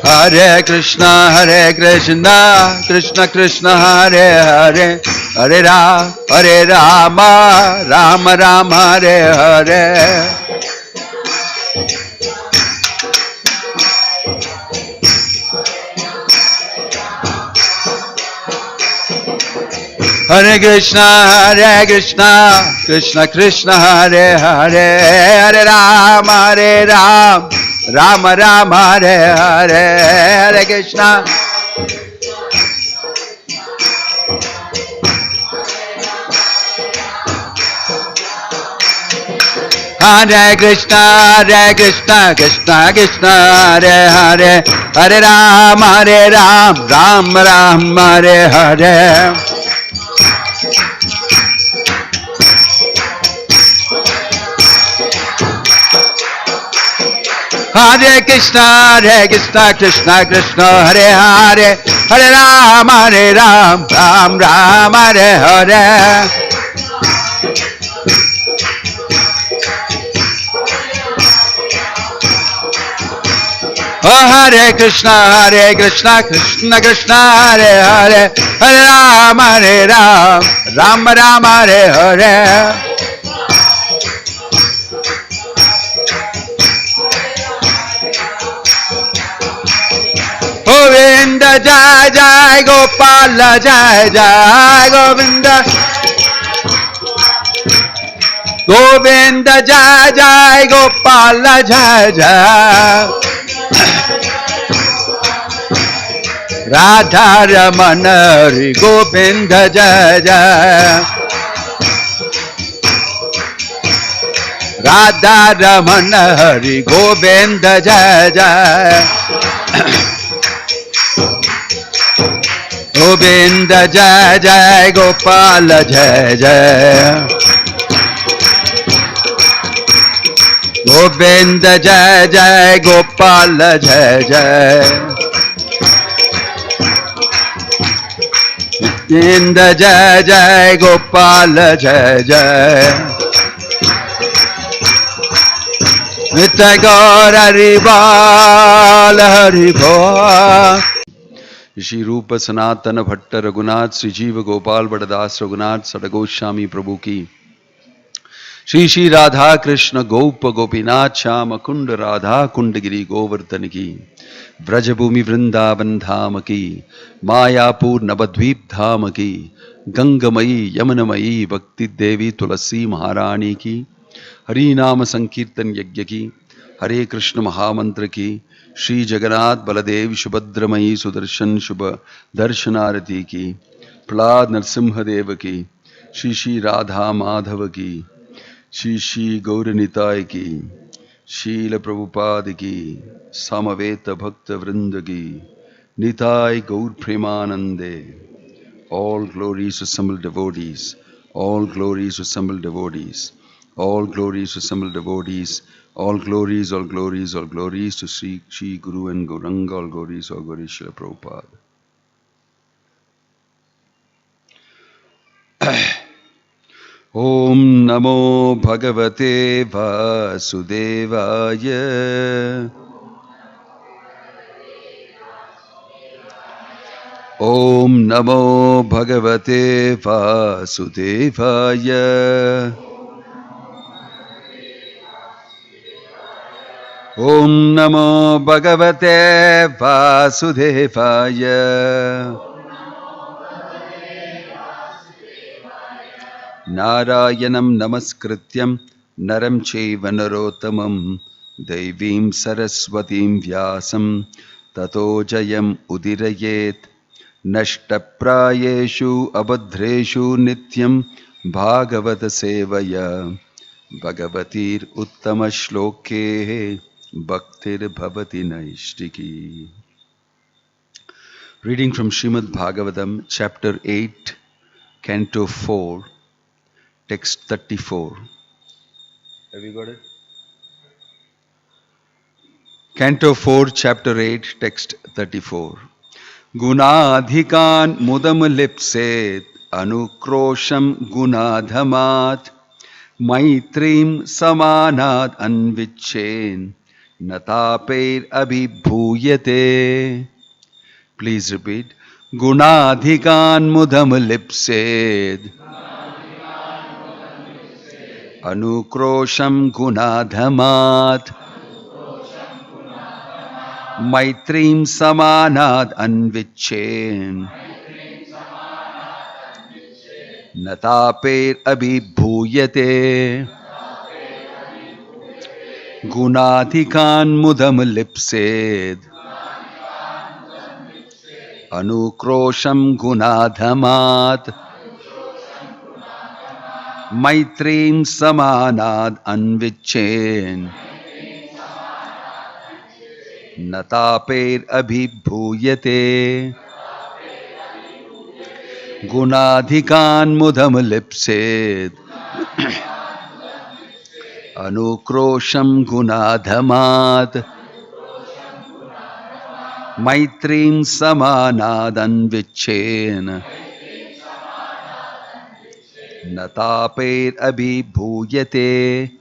Hare Krishna, Krishna Krishna, Hare Hare, Hare Rama, Rama Rama, Hare Hare. Hare Krishna, Krishna Krishna, Hare Hare, Hare Rama, Rama Rama, Hare Hare, Hare Krishna. Hare Krishna, Krishna Krishna, Hare Hare, Hare Rama, Rama Rama, Hare Hare. Hare Krishna, Krishna Krishna, Hare Hare, Hare Rama, Rama Rama, Hare Hare. Oh, Hare Krishna, Krishna Krishna, Hare Hare, Hare Rama, Rama Rama, Hare Hare. Govinda Jai Jai Gopala Jai Jai Govinda. Govinda Jai Jai Gopala Jai Jai. Radha Ramana Hari Govinda Jai Jai. Radha Ramana Hari Govinda Jai Jai. Govinda Jai Jai Gopala Jai Jai. Govinda Jai Jai Gopala Jai Jai. Govinda Jai Jai Gopala Jai Jai. Nitya Gaur Hari Bol Hari Bol. Shri Rupa Sanatana Bhatta Raghunath Sri Jiva Gopal Badadas Raghunath Sadagoswami Prabhu ki. Shri Shri Radha Krishna Gopa Gopinath Shama Kunda Radha Kundagiri Govardhan ki. Vrajabhumi Vrindavan Dham ki. Mayapur Navadvip Dham ki. Gangamayi Yamanamayi Bhakti Devi Tulasi Maharani ki. Hari Nama Sankirtan Yajna ki. Hare Krishna Mahamantra ki. Shri Jagannath Baladev Shubhadramayi Sudarshan Shubha Darshanarati ki. Prahlad Narsimha Deva ki. Shri Shri Radha Madhava ki. Shri Shri Gauranitai ki. Srila Prabhupada ki. Samaveta Bhakta Vrinda ki. Nitai Gaur Premanande. All glories to assembled devotees. All glories to assembled devotees. All glories to assembled devotees. All glories, all glories, all glories to Sri Shri Guru and Gauranga. All glories, Srila Prabhupada. Om Namo Bhagavate Vasudevaya. Om Namo Bhagavate Vasudevaya. Om Namo Bhagavate Vasudevaya. Narayanam Namaskrityam Naram Chaiva Narottamam Devim Saraswatim Vyasam Tato Jayam Udirayet Nashtaprayeshu Abadreshu Nityam Bhagavata Sevaya Bhagavatir Uttama Shloke Bhaktir Bhavati Naishtiki. Reading from Srimad Bhagavatam, Chapter 8, Canto 4, Text 34. Have you got it? Canto 4, Chapter 8, Text 34. Gunadhikan mudam lipset anukrosham gunadhamat Maitrim samanad anvichen nataper abhibhuyate. Please repeat. Gunadhikan mudam lipsed anukrosham gunadhamat. Maitrim samanad anvichen nataper abhibhuyate. Gunadhikan mudam lipsed anukrosham gunadhamat. Maitrim samanad anvichen nataper abhibhuyate. Gunadhikan mudam lipsed anukrosham gunadhamat. Maitrim samanad anvichen nataper abhibhuyate.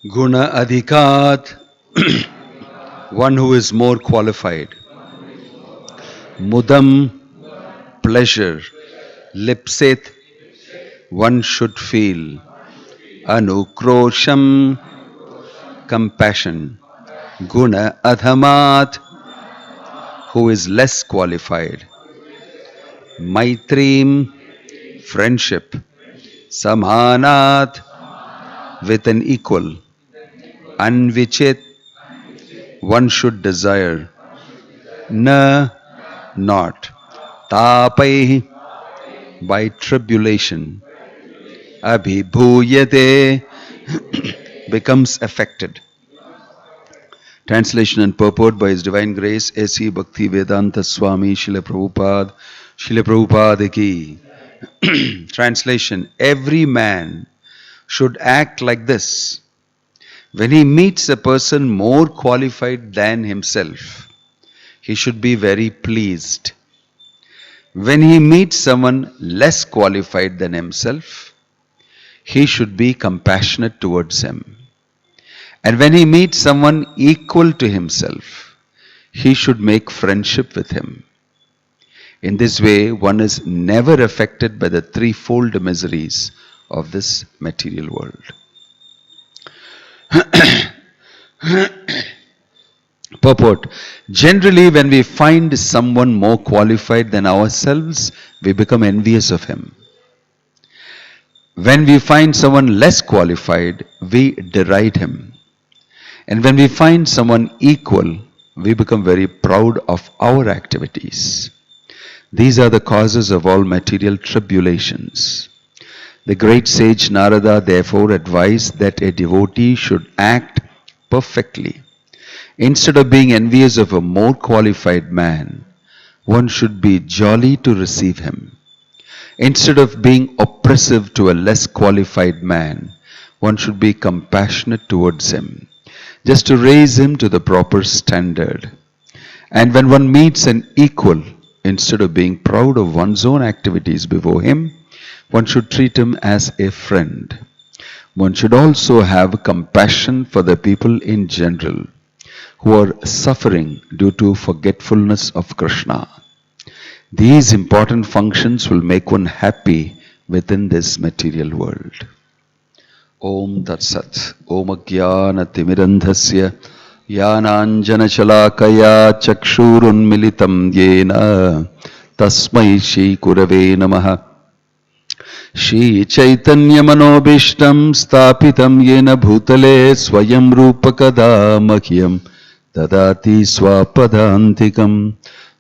Guna adhikat, one who is more qualified. Mudam, pleasure. Lipsit, one should feel. Anukrosham, compassion. Guna adhamat, who is less qualified. Maitrim, friendship. Samanat, with an equal. Anvichit, one should desire. Na, not. Tapai, by tribulation. Abhibhuyate, becomes affected. Translation and purport by His Divine Grace A.C. Bhakti Vedanta Swami Srila Prabhupada ki. Translation: every man should act like this. When he meets a person more qualified than himself, he should be very pleased. When he meets someone less qualified than himself, he should be compassionate towards him. And when he meets someone equal to himself, he should make friendship with him. In this way, one is never affected by the threefold miseries of this material world. Purport. Generally, when we find someone more qualified than ourselves, we become envious of him. When we find someone less qualified, we deride him. And when we find someone equal, we become very proud of our activities. These are the causes of all material tribulations. The great sage Narada therefore advised that a devotee should act perfectly. Instead of being envious of a more qualified man, one should be jolly to receive him. Instead of being oppressive to a less qualified man, one should be compassionate towards him, just to raise him to the proper standard. And when one meets an equal, instead of being proud of one's own activities before him, one should treat him as a friend. One should also have compassion for the people in general who are suffering due to forgetfulness of Krishna. These important functions will make one happy within this material world. Om Tat Sat. Om Ajnana Timirandhasya Yananjana Shalakaya Chakshurun Militam Yena Tasmai Shri Gurave Namaha. Shri Chaitanya Manobishtam Stapitam Yena Bhutale Swayam Rupakada Mahyam Dadati Swapadantikam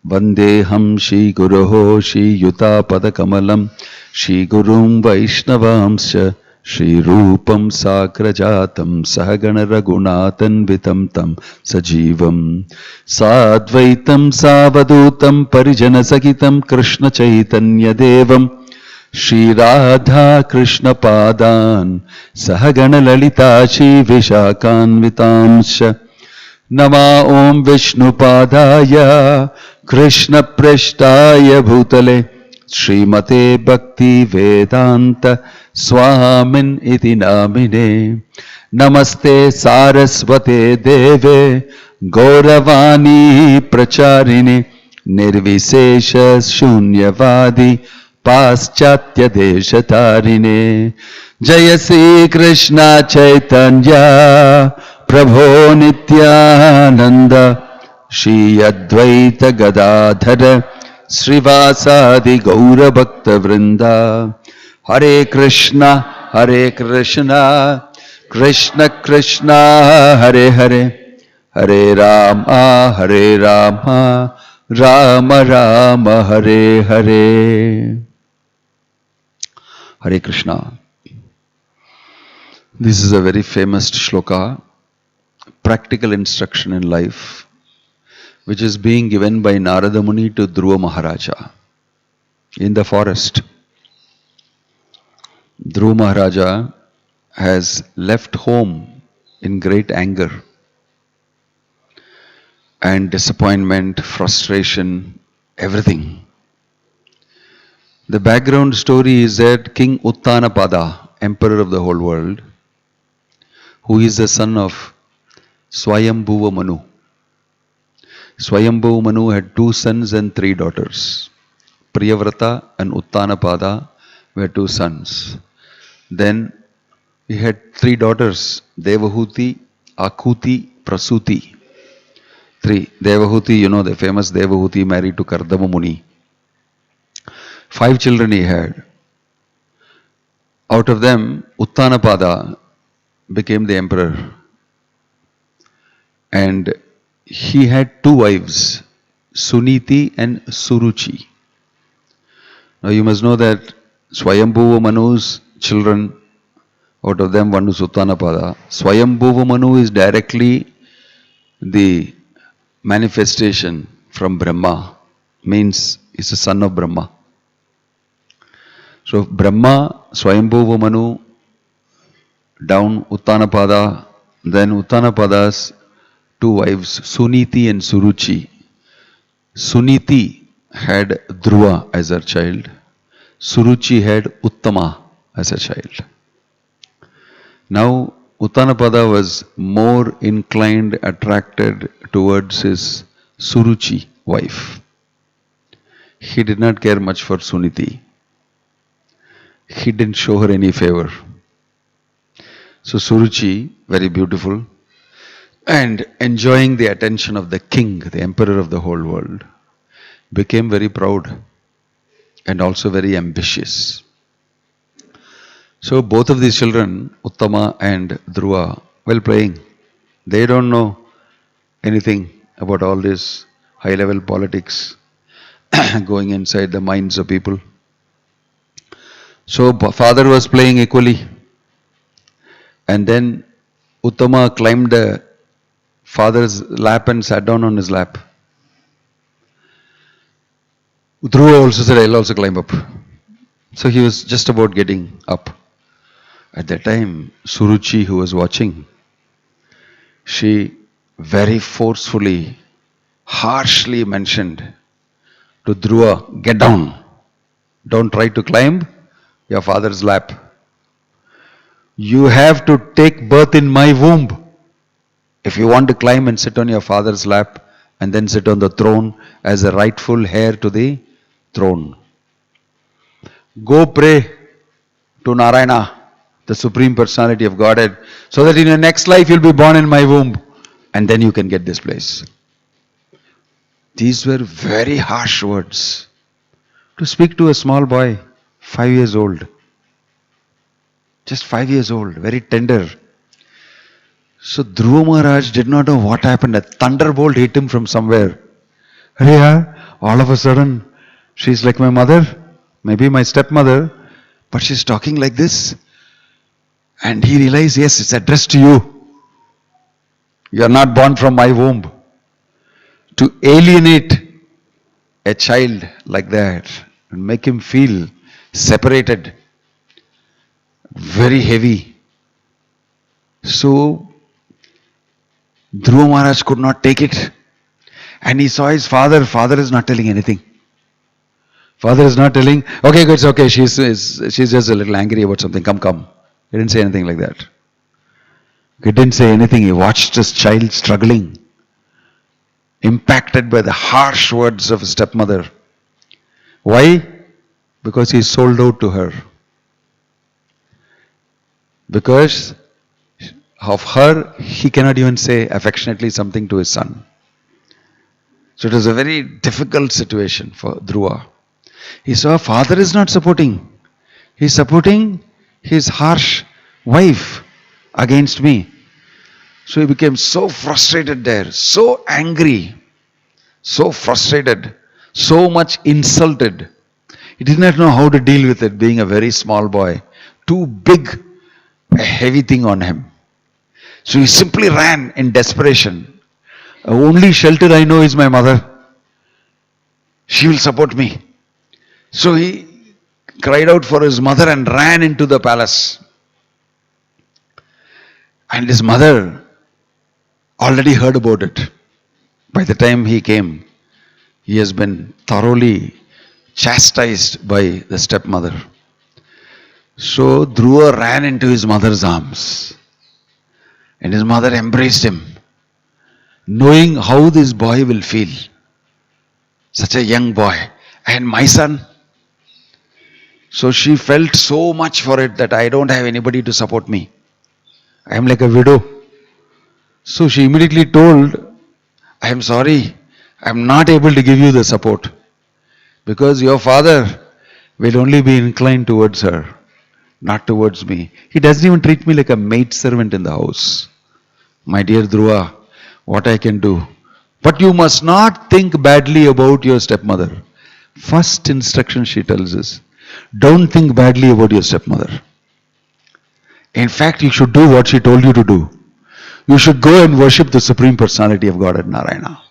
Vandeham Shri Guruho Shri Yuta Padakamalam Shri Gurum Vaishnavamsya Shri Rupam Sakrajatam Sahagana Raghunathan Vitam Tam Sajivam Sadvaitam Savadutam Parijana Sakitam Krishna Chaitanya Devam Shri Radha Krishna Padan Sahagana Lalita Shri Vishakan Vitamsha Nama Om Vishnu Padaya Krishna Preshtaya Bhutale Srimate Bhakti Vedanta Swamin Iti Namine Namaste Saraswate Deve Gauravani Pracharine Nirvisesha Shunyavadi Paschatya Deshatarine Jaya Sri Krishna Chaitanya Prabho Nityananda Shri Advaita Gadadhara Srivasadi Gaura Bhakta Vrinda Hare Krishna Krishna Krishna Hare Hare Hare Rama Rama Rama Hare Hare. Hare Krishna. This is a very famous shloka, practical instruction in life, which is being given by Narada Muni to Dhruva Maharaja in the forest. Dhruva Maharaja has left home in great anger and disappointment, frustration, everything. The background story is that King Uttanapada, emperor of the whole world, who is the son of Swayambhuva Manu. Swayambhuva Manu had 2 sons and 3 daughters. Priyavrata and Uttanapada were 2 sons. Then he had 3 daughters, Devahuti, Akuti, Prasuti. 3. Devahuti, you know, the famous Devahuti married to Kardama Muni. 5 children he had. Out of them, Uttanapada became the emperor. And he had 2 wives, Suniti and Suruchi. Now you must know that Swayambhuva Manu's children, out of them one is Uttanapada. Swayambhuva Manu is directly the manifestation from Brahma, means is a son of Brahma. So Brahma, Swayambhuva Manu, down Uttanapada, then Uttanapada's 2 wives, Suniti and Suruchi. Suniti had Dhruva as her child. Suruchi had Uttama as a child. Now Uttanapada was more inclined, attracted towards his Suruchi wife. he did not care much for Suniti. He didn't show her any favor. So Suruchi, very beautiful, and enjoying the attention of the king, the emperor of the whole world, became very proud and also very ambitious. So both of these children, Uttama and Dhruva, while playing, they don't know anything about all this high-level politics going inside the minds of people. So father was playing equally, and then Uttama climbed the father's lap and sat down on his lap. Dhruva also said, I'll also climb up. So he was just about getting up. At that time, Suruchi, who was watching, she very forcefully, harshly mentioned to Dhruva, get down. Don't try to climb your father's lap. You have to take birth in my womb if you want to climb and sit on your father's lap and then sit on the throne as a rightful heir to the throne. Go pray to Narayana, the Supreme Personality of Godhead, so that in your next life you'll be born in my womb and then you can get this place. These were very harsh words to speak to a small boy, 5 years old. Just 5 years old, very tender. So Dhruva Maharaj did not know what happened. A thunderbolt hit him from somewhere. All of a sudden, she's like my mother, maybe my stepmother, but she's talking like this. And he realized, yes, it's addressed to you. You are not born from my womb. To alienate a child like that and make him feel separated, very heavy. So Dhruva Maharaj could not take it. And he saw his father. Father is not telling anything. Father is not telling, okay, it's okay, she's just a little angry about something, come. He didn't say anything like that. He didn't say anything. He watched his child struggling, impacted by the harsh words of his stepmother. Why? Because he sold out to her. Because of her, he cannot even say affectionately something to his son. So it was a very difficult situation for Dhruva. He saw father is not supporting. He is supporting his harsh wife against me. So he became so frustrated there, so angry, so frustrated, so much insulted. He did not know how to deal with it, being a very small boy. Too big a heavy thing on him. So he simply ran in desperation. Only shelter I know is my mother. She will support me. So he cried out for his mother and ran into the palace. And his mother already heard about it. By the time he came, he has been thoroughly chastised by the stepmother. So Dhruva ran into his mother's arms. And his mother embraced him, knowing how this boy will feel. Such a young boy. And my son. So she felt so much for it that I don't have anybody to support me. I am like a widow. So she immediately told, I am sorry, I am not able to give you the support. Because your father will only be inclined towards her, not towards me. He doesn't even treat me like a maid servant in the house. My dear Dhruva, what I can do? But you must not think badly about your stepmother. First instruction she tells us, don't think badly about your stepmother. In fact, you should do what she told you to do. You should go and worship the Supreme Personality of Godhead, Narayana.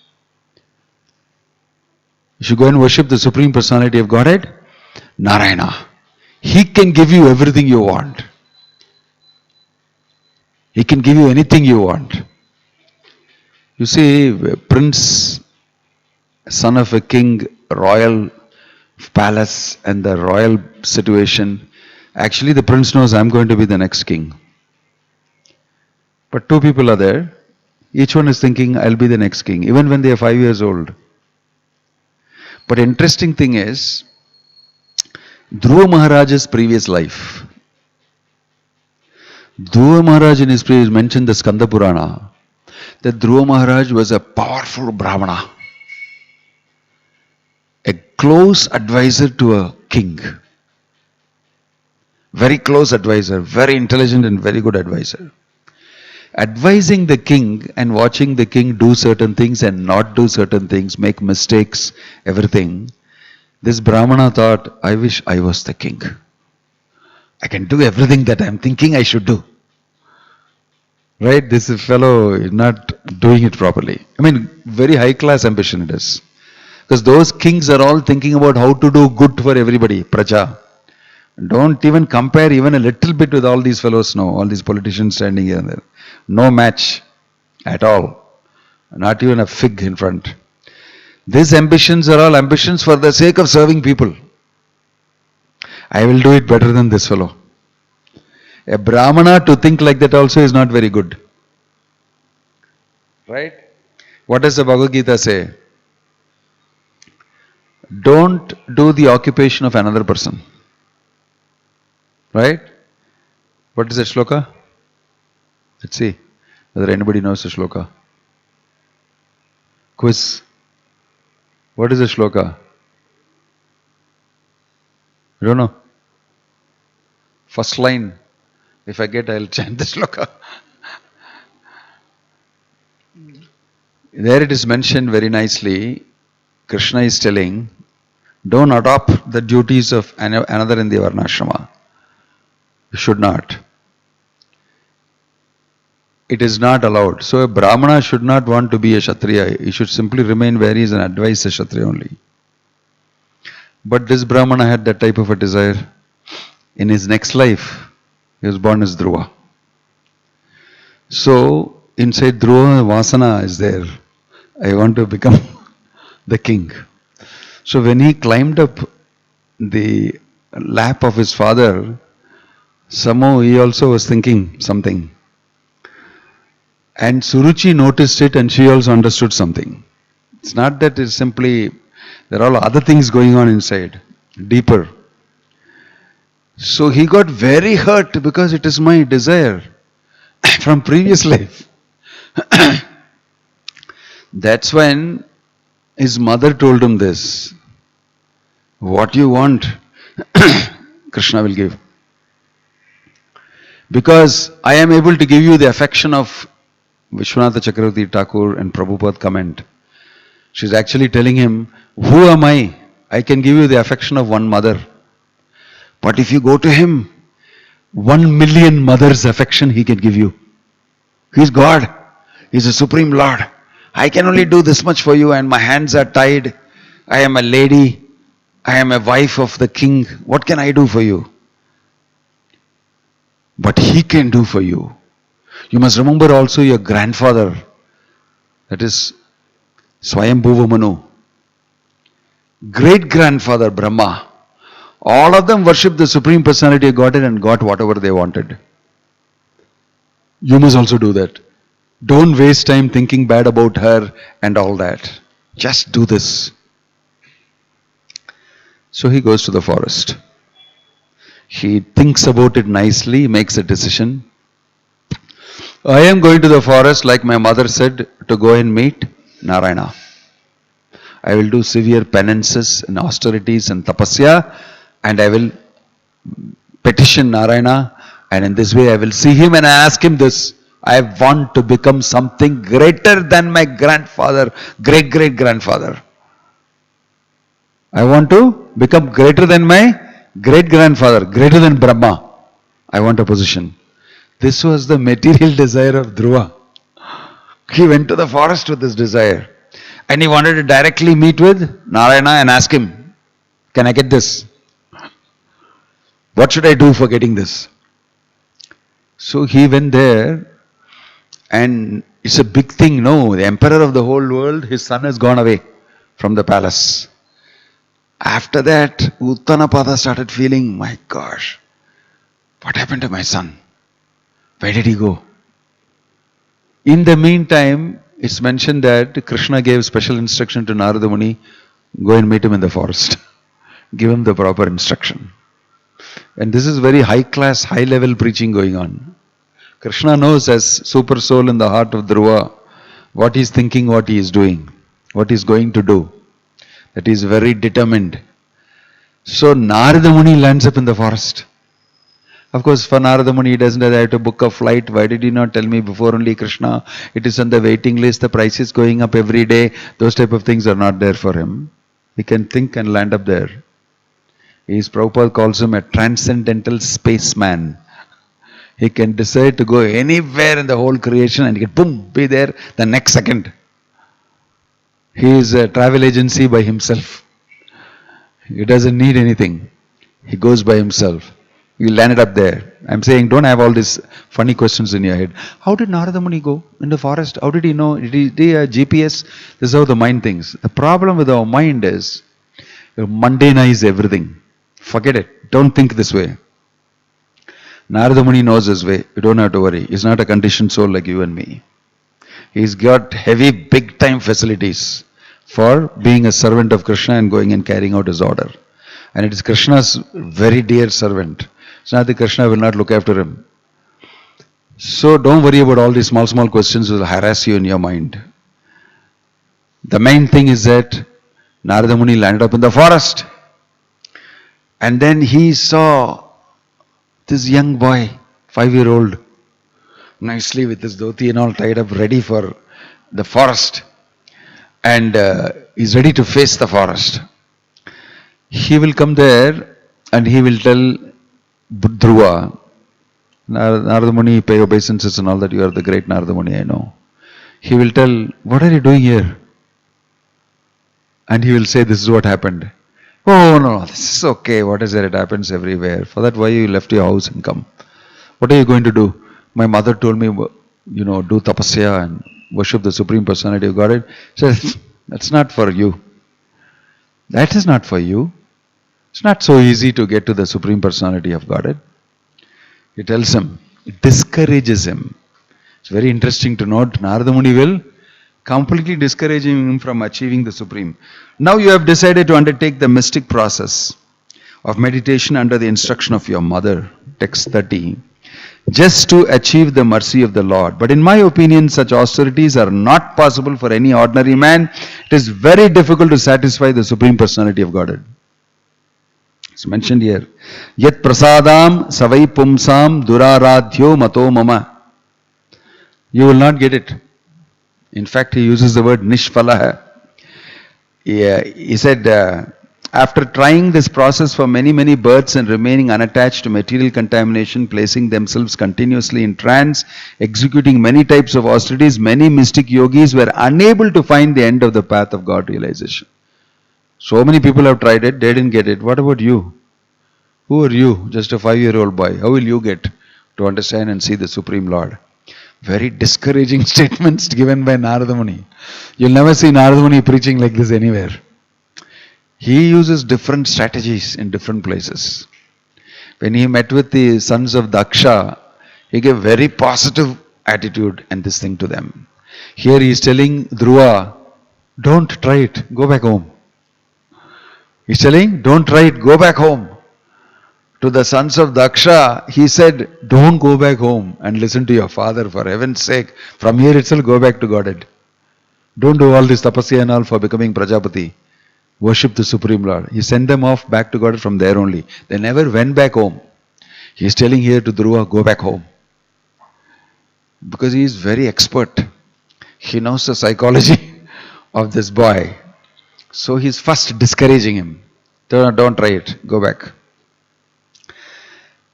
You should go and worship the Supreme Personality of Godhead, Narayana. He can give you everything you want. He can give you anything you want. You see, prince, son of a king, royal palace and the royal situation. Actually, the prince knows I'm going to be the next king. But two people are there. Each one is thinking, I'll be the next king, even when they are 5 years old. But interesting thing is, Dhruva Maharaj's previous life. Dhruva Maharaj in his previous mentioned the Skanda Purana, that Dhruva Maharaj was a powerful Brahmana, a close advisor to a king. Very close advisor, very intelligent and very good advisor. Advising the king and watching the king do certain things and not do certain things, make mistakes, everything. This Brahmana thought, I wish I was the king. I can do everything that I am thinking I should do. Right? This fellow is not doing it properly. I mean, very high class ambition it is. Because those kings are all thinking about how to do good for everybody, praja. Don't even compare even a little bit with all these fellows now, all these politicians standing here and there. No match at all. Not even a fig in front. These ambitions are all ambitions for the sake of serving people. I will do it better than this fellow. A Brahmana to think like that also is not very good. Right? What does the Bhagavad Gita say? Don't do the occupation of another person. Right? What is that shloka? Let's see whether anybody knows the shloka. Quiz. What is the shloka? I don't know. First line. If I get, I'll chant the shloka. There it is mentioned very nicely. Krishna is telling, don't adopt the duties of another in the Varnashrama. You should not. It is not allowed. So a Brahmana should not want to be a Kshatriya. He should simply remain where he is and advise a Kshatriya only. But this Brahmana had that type of a desire. In his next life, he was born as Dhruva. So inside Dhruva, Vasana is there. I want to become the king. So when he climbed up the lap of his father, somehow he also was thinking something. And Suruchi noticed it and she also understood something. It's not that it's simply, there are all other things going on inside, deeper. So he got very hurt because it is my desire from previous life. That's when his mother told him this. What you want, Krishna will give. Because I am able to give you the affection of Vishwanatha Chakravarti Thakur and Prabhupada comment. She's actually telling him, who am I? I can give you the affection of one mother. But if you go to him, 1 million mothers' affection he can give you. He's God. He's a Supreme Lord. I can only do this much for you and my hands are tied. I am a lady. I am a wife of the king. What can I do for you? But he can do for you. You must remember also your grandfather. That is Swayambhuva Manu. Great-grandfather Brahma. All of them worshipped the Supreme Personality of Godhead and got whatever they wanted. You must also do that. Don't waste time thinking bad about her and all that. Just do this. So he goes to the forest. He thinks about it nicely, makes a decision. I am going to the forest, like my mother said, to go and meet Narayana. I will do severe penances and austerities and tapasya, and I will petition Narayana, and in this way I will see him and I ask him this. I want to become something greater than my grandfather, great-great-grandfather. I want to become greater than my great-grandfather, greater than Brahma. I want a position. This was the material desire of Dhruva. He went to the forest with this desire. And he wanted to directly meet with Narayana and ask him, can I get this? What should I do for getting this? So he went there, and it's a big thing, no? The emperor of the whole world, his son has gone away from the palace. After that, Uttanapada started feeling, my gosh, what happened to my son? Where did he go? In the meantime, it's mentioned that Krishna gave special instruction to Narada Muni, Go and meet him in the forest. Give him the proper instruction. And this is very high class, high level preaching going on. Krishna knows as super soul in the heart of Dhruva what he is thinking, what he is doing, what he is going to do. That he is very determined. So Narada Muni lands up in the forest. Of course, for Narada Muni, he doesn't have to book a flight. Why did he not tell me before only, Krishna? It is on the waiting list, the price is going up every day. Those type of things are not there for him. He can think and land up there. Prabhupada calls him a transcendental spaceman. He can decide to go anywhere in the whole creation and he can boom, be there the next second. He is a travel agency by himself. He doesn't need anything. He goes by himself. He landed up there. I'm saying don't have all these funny questions in your head. How did Narada Muni go in the forest? How did he know? Did he have GPS? This is how the mind thinks. The problem with our mind is you mundanize everything. Forget it. Don't think this way. Narada Muni knows his way. You don't have to worry. He's not a conditioned soul like you and me. He's got heavy, big time facilities for being a servant of Krishna and going and carrying out his order. And it is Krishna's very dear servant. It's not that Krishna will not look after him. So don't worry about all these small questions that will harass you in your mind. The main thing is that Narada Muni landed up in the forest. And then he saw this young boy, 5-year-old, nicely with his dhoti and all tied up, ready for the forest. And he's ready to face the forest. He will come there and he will tell Dhruva, Narada Muni, pay obeisances and all that, you are the great Narada Muni, I know. He will tell, what are you doing here? And he will say, this is what happened. Oh no, this is okay, what is there, it happens everywhere. For that, why you left your house and come? What are you going to do? My mother told me, do tapasya and worship the Supreme Personality of Godhead. She says, that's not for you. That is not for you. It's not so easy to get to the Supreme Personality of Godhead. He tells him, it discourages him. It's very interesting to note, Narada Muni will completely discouraging him from achieving the Supreme. Now you have decided to undertake the mystic process of meditation under the instruction of your mother, text 30, just to achieve the mercy of the Lord. But in my opinion, such austerities are not possible for any ordinary man. It is very difficult to satisfy the Supreme Personality of Godhead. It's mentioned here. Yat prasadam savai pumsam duraradhyo mato mama. You will not get it. In fact, he uses the word nishpalaha. He said, after trying this process for many births and remaining unattached to material contamination, placing themselves continuously in trance, executing many types of austerities, many mystic yogis were unable to find the end of the path of God realization. So many people have tried it, they didn't get it. What about you? Who are you? Just a 5-year-old boy. How will you get to understand and see the Supreme Lord? Very discouraging statements given by Narada Muni. You'll never see Narada Muni preaching like this anywhere. He uses different strategies in different places. When he met with the sons of Daksha, he gave very positive attitude and this thing to them. Here he is telling Dhruva, don't try it, go back home. He's telling, don't try it, go back home. To the sons of Daksha, he said, don't go back home and listen to your father, for heaven's sake. From here itself, go back to Godhead. Don't do all this tapasya and all for becoming Prajapati. Worship the Supreme Lord. He sent them off back to Godhead from there only. They never went back home. He is telling here to Dhruva, go back home. Because he is very expert. He knows the psychology of this boy. So he is first discouraging him. Don't try it, go back.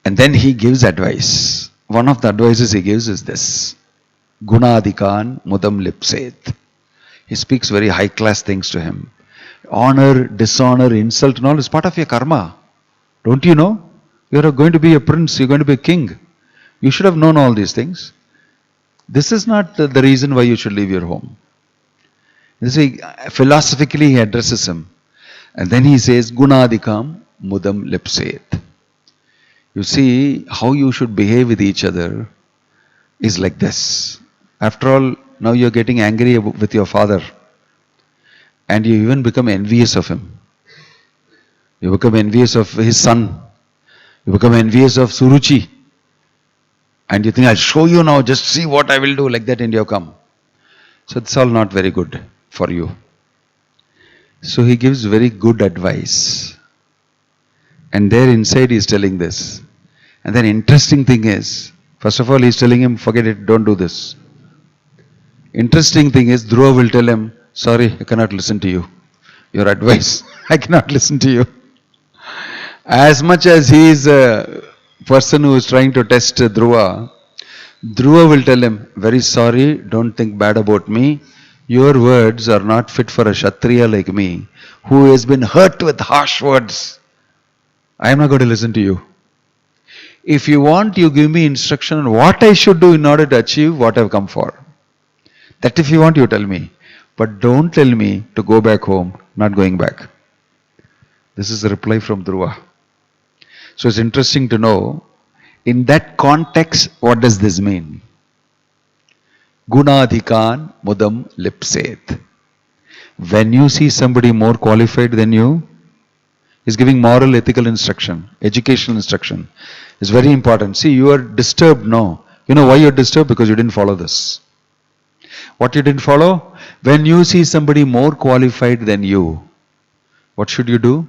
And then he gives advice. One of the advices he gives is this. Gunadikan mudam lipset. He speaks very high class things to him. Honor, dishonor, insult and all is part of your karma. Don't you know? You are going to be a prince, you are going to be a king. You should have known all these things. This is not the reason why you should leave your home. Philosophically he addresses him. And then he says, Gunadikam mudam lipset. You see, how you should behave with each other is like this. After all, now you are getting angry with your father. and you even become envious of him. You become envious of his son. You become envious of Suruchi. And you think, I'll show you now, just see what I will do, like that, and you come. So it's all not very good for you. So he gives very good advice. And there inside he is telling this. And then interesting thing is, first of all, he's telling him, forget it, don't do this. Interesting thing is, Dhruva will tell him, sorry, I cannot listen to you. Your advice, I cannot listen to you. As much as he is a person who is trying to test Dhruva, Dhruva will tell him, very sorry, don't think bad about me. Your words are not fit for a Kshatriya like me, who has been hurt with harsh words. I am not going to listen to you. If you want, you give me instruction on what I should do in order to achieve what I have come for. That if you want, you tell me. But don't tell me to go back home, not going back. This is the reply from Dhruva. So it's interesting to know, in that context, what does this mean? Gunadhikan mudam lipset. When you see somebody more qualified than you, he's giving moral, ethical instruction, educational instruction. It's very important. See, you are disturbed now. You know why you're disturbed? Because you didn't follow this. What you didn't follow? When you see somebody more qualified than you, what should you do?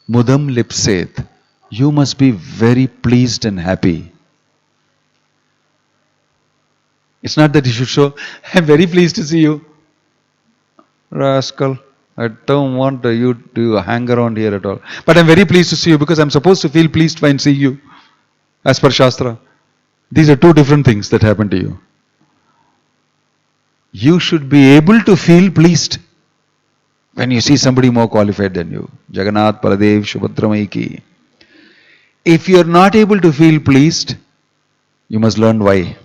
Mudam lipset. You must be very pleased and happy. It's not that you should show, I'm very pleased to see you. Rascal, I don't want you to hang around here at all. But I'm very pleased to see you because I'm supposed to feel pleased when seeing you. As per Shastra. These are two different things that happen to you. You should be able to feel pleased when you see somebody more qualified than you. Jagannath, Baladev, Subhadra ki. If you are not able to feel pleased, you must learn why.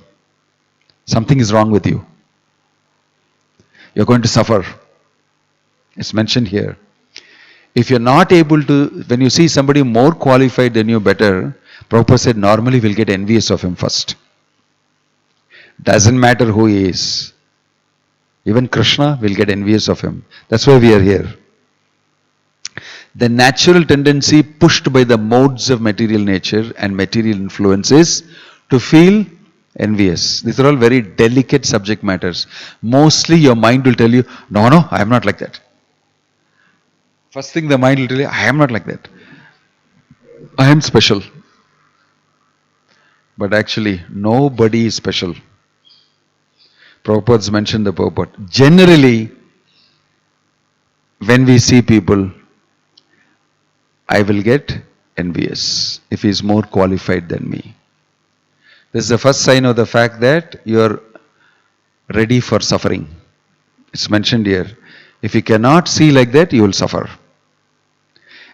Something is wrong with you. You're going to suffer. It's mentioned here. If you're not able to, when you see somebody more qualified than you better, Prabhupada said normally we'll get envious of him first. Doesn't matter who he is. Even Krishna will get envious of him. That's why we are here. The natural tendency pushed by the modes of material nature and material influences to feel envious. These are all very delicate subject matters. Mostly your mind will tell you, no, I am not like that. First thing the mind will tell you, I am not like that. I am special. But actually, nobody is special. Prabhupada's mentioned the purport. Generally, when we see people, I will get envious if he is more qualified than me. This is the first sign of the fact that you are ready for suffering. It's mentioned here. If you cannot see like that, you will suffer.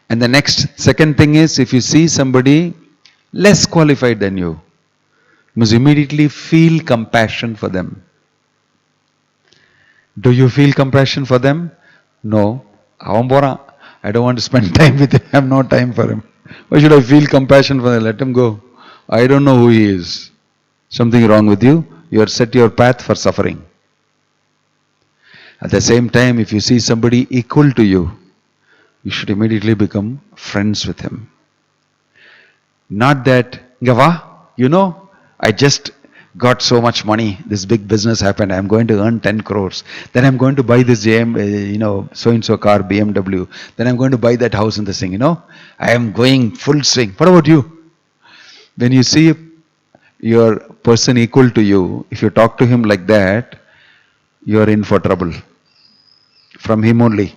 And the second thing is, if you see somebody less qualified than you, you must immediately feel compassion for them. Do you feel compassion for them? No. I don't want to spend time with him. I have no time for him. Why should I feel compassion for him? Let him go. I don't know who he is. Something wrong with you. You are set your path for suffering. At the same time, if you see somebody equal to you, you should immediately become friends with him. Not that, I just got so much money, this big business happened, I'm going to earn 10 crores. Then I'm going to buy this so-and-so car, BMW. Then I'm going to buy that house and this thing, I am going full swing. What about you? When you see your person equal to you, if you talk to him like that, you are in for trouble. From him only.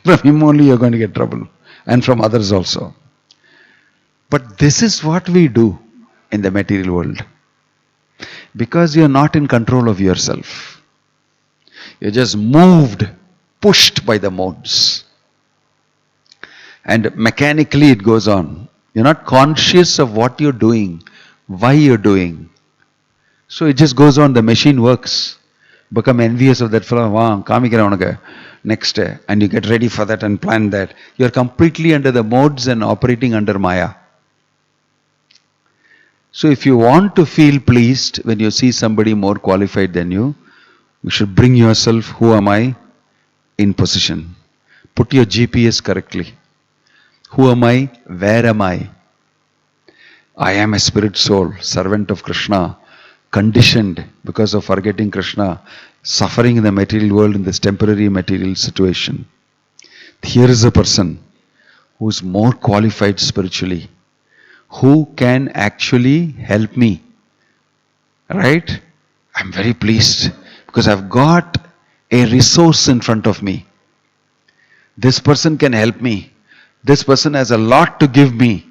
From him only you're going to get trouble. And from others also. But this is what we do in the material world. Because you're not in control of yourself. You're just moved, pushed by the modes. And mechanically it goes on. You're not conscious of what you're doing, why you're doing. So it just goes on, the machine works. Become envious of that fellow, next day, and you get ready for that and plan that. You're completely under the modes and operating under Maya. So if you want to feel pleased when you see somebody more qualified than you, you should bring yourself, who am I? in position. Put your GPS correctly. Who am I? Where am I? I am a spirit soul, servant of Krishna, conditioned because of forgetting Krishna, suffering in the material world in this temporary material situation. Here is a person who is more qualified spiritually, who can actually help me. Right? I'm very pleased because I've got a resource in front of me. This person can help me. This person has a lot to give me.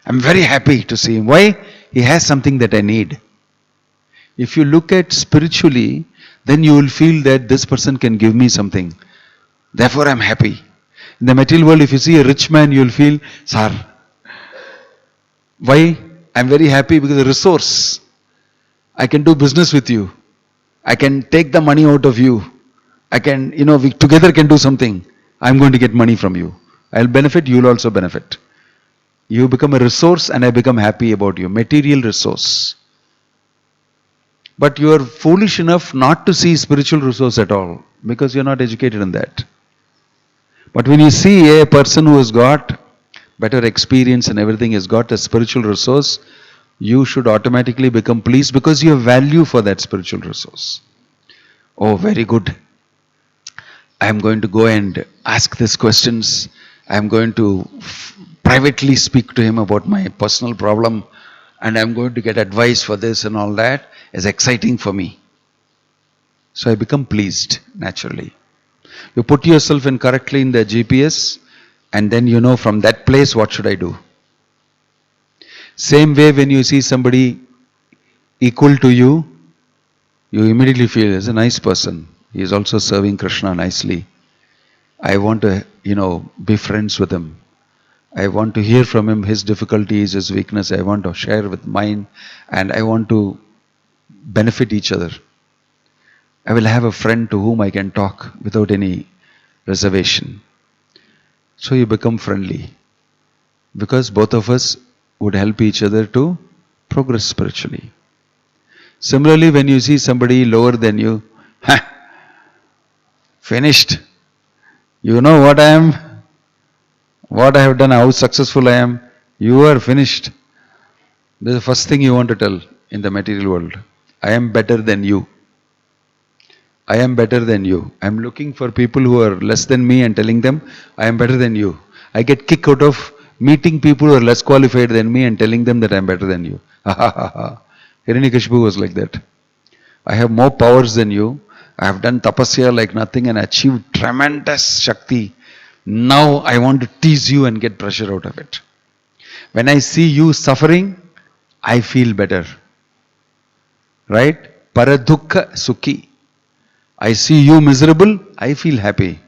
I'm very happy to see him. Why? He has something that I need. If you look at spiritually, then you will feel that this person can give me something. Therefore, I'm happy. In the material world, if you see a rich man, you will feel, Sir. Why? I'm very happy because the resource. I can do business with you. I can take the money out of you. I can, we together can do something. I'm going to get money from you. I'll benefit, you'll also benefit. You become a resource and I become happy about you. Material resource. But you are foolish enough not to see spiritual resource at all because you're not educated in that. But when you see a person who has got better experience and everything, has got a spiritual resource, you should automatically become pleased because you have value for that spiritual resource. Oh, very good. I am going to go and ask these questions. I am going to privately speak to him about my personal problem and I am going to get advice for this and all that. Is exciting for me. So I become pleased naturally. You put yourself in correctly in the GPS and then you know from that place what should I do. Same way when you see somebody equal to you, you immediately feel as a nice person. He is also serving Krishna nicely. I want to, be friends with him. I want to hear from him his difficulties, his weakness. I want to share with mine and I want to benefit each other. I will have a friend to whom I can talk without any reservation. So you become friendly because both of us would help each other to progress spiritually. Similarly, when you see somebody lower than you, finished. You know what I am, what I have done, how successful I am. You are finished. This is the first thing you want to tell in the material world. I am better than you. I am better than you. I am looking for people who are less than me and telling them, I am better than you. I get kick out of meeting people who are less qualified than me and telling them that I am better than you. Hiranyakashipu was like that. I have more powers than you. I have done tapasya like nothing and achieved tremendous Shakti. Now I want to tease you and get pressure out of it. When I see you suffering, I feel better. Right? Paradukha sukhi. I see you miserable, I feel happy.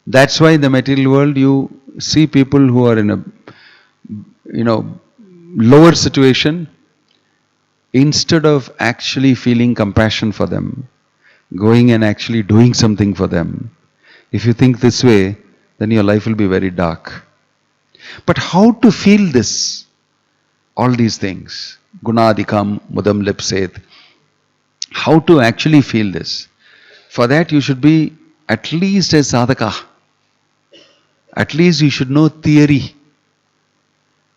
That's why in the material world you see people who are in a lower situation, instead of actually feeling compassion for them, going and actually doing something for them. If you think this way, then your life will be very dark. But how to feel this? All these things. Gunadikam mudam lipset. How to actually feel this? For that you should be at least a sadhaka. At least you should know theory.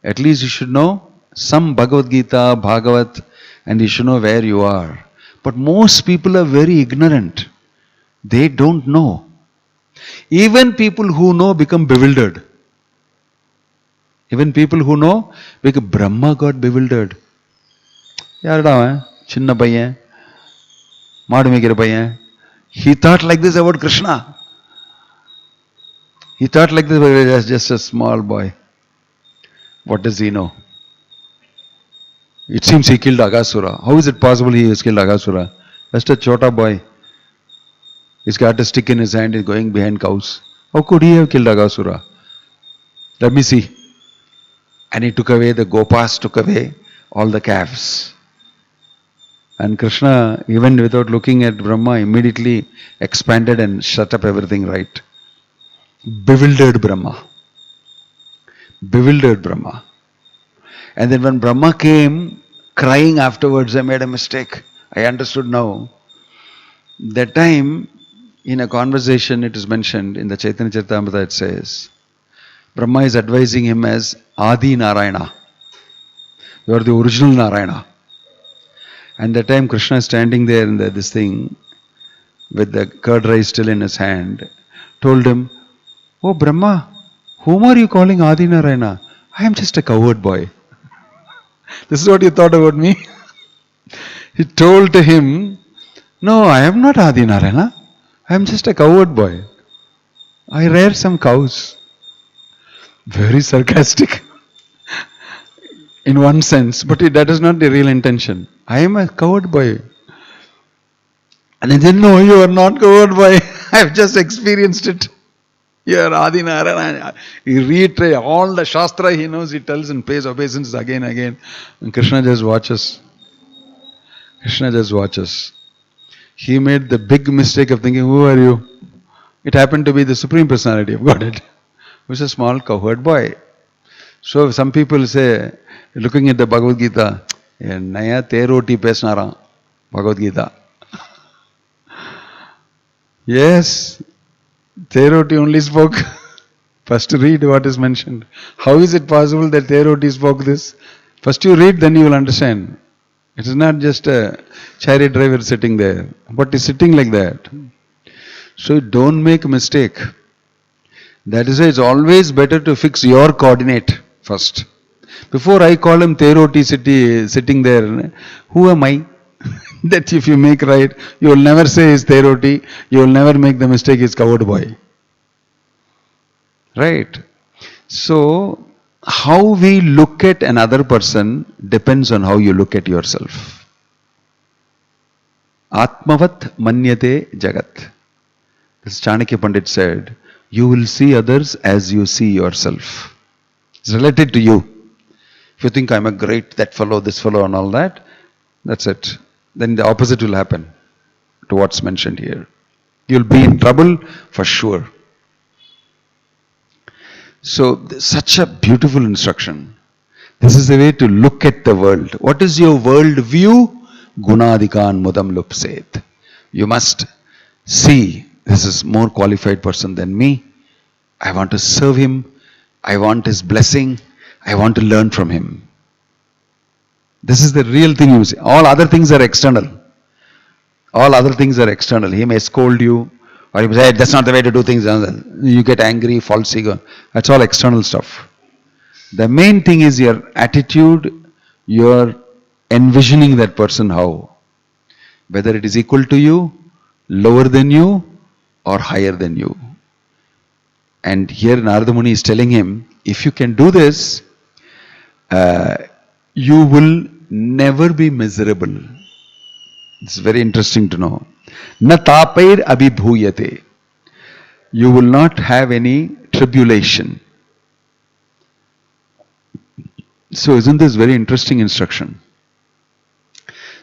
At least you should know some Bhagavad Gita, Bhagavat, and you should know where you are. But most people are very ignorant. They don't know. Even people who know become bewildered. Even people who know, because Brahma got bewildered. Yarada, chinna paiyan, maadu mekira paiyan. He thought like this about Krishna. He thought like this about just a small boy. What does he know? It seems he killed Aghasura. How is it possible he has killed Aghasura? Just a chota boy. He's got a stick in his hand, he's going behind cows. How could he have killed Aghasura? Let me see. And he took away, the Gopas took away all the calves. And Krishna, even without looking at Brahma, immediately expanded and shut up everything right. Bewildered Brahma. Bewildered Brahma. And then when Brahma came crying afterwards, I made a mistake. I understood now. That time, In a conversation, it is mentioned in the Chaitanya Charitamrita, it says, Brahma is advising him as Adi Narayana. You are the original Narayana. And that time Krishna is standing there in this thing with the curd rice still in his hand, told him, "Oh Brahma, whom are you calling Adi Narayana? I am just a cowherd boy." This is what you thought about me? He told to him, "No, I am not Adi Narayana. I am just a cowherd boy. I rear some cows." Very sarcastic in one sense, but that is not the real intention. I am a cowherd boy. And I didn't know you are not cowherd boy. I have just experienced it. You are Adi Narayana. He reiterates all the Shastra he knows, he tells and pays obeisance again and again. And Krishna just watches. Krishna just watches. He made the big mistake of thinking, who are you? It happened to be the Supreme Personality of Godhead, who is a small cowherd boy. So some people say, looking at the Bhagavad Gita, Naya Teroti Pesnara, Bhagavad Gita. Yes, Teroti only spoke. First read what is mentioned. How is it possible that Teroti spoke this? First you read, then you will understand. It is not just a chariot driver sitting there, but is sitting like that. So don't make a mistake. That is why it's always better to fix your coordinate first. Before I call him Teroti sitting there, who am I? That if you make right, you will never say is Teroti, you will never make the mistake is cowherd boy. Right? So, how we look at another person depends on how you look at yourself. Atmavat manyate jagat. This Chanakya Pandit said, you will see others as you see yourself. It's related to you. If you think I'm a great, that fellow, this fellow and all that, that's it. Then the opposite will happen to what's mentioned here. You'll be in trouble for sure. So, such a beautiful instruction. This is the way to look at the world. What is your world view? Gunadikan mudam lupset. You must see, this is more qualified person than me. I want to serve him. I want his blessing. I want to learn from him. This is the real thing you see. All other things are external. All other things are external. He may scold you, or he may say, that's not the way to do things. You get angry, false ego. That's all external stuff. The main thing is your attitude, your envisioning that person how. Whether it is equal to you, lower than you, or higher than you. And here Narada Muni is telling him, if you can do this, you will never be miserable. It's very interesting to know. Na tapair abhibhuyate. You will not have any tribulation. So isn't this very interesting instruction?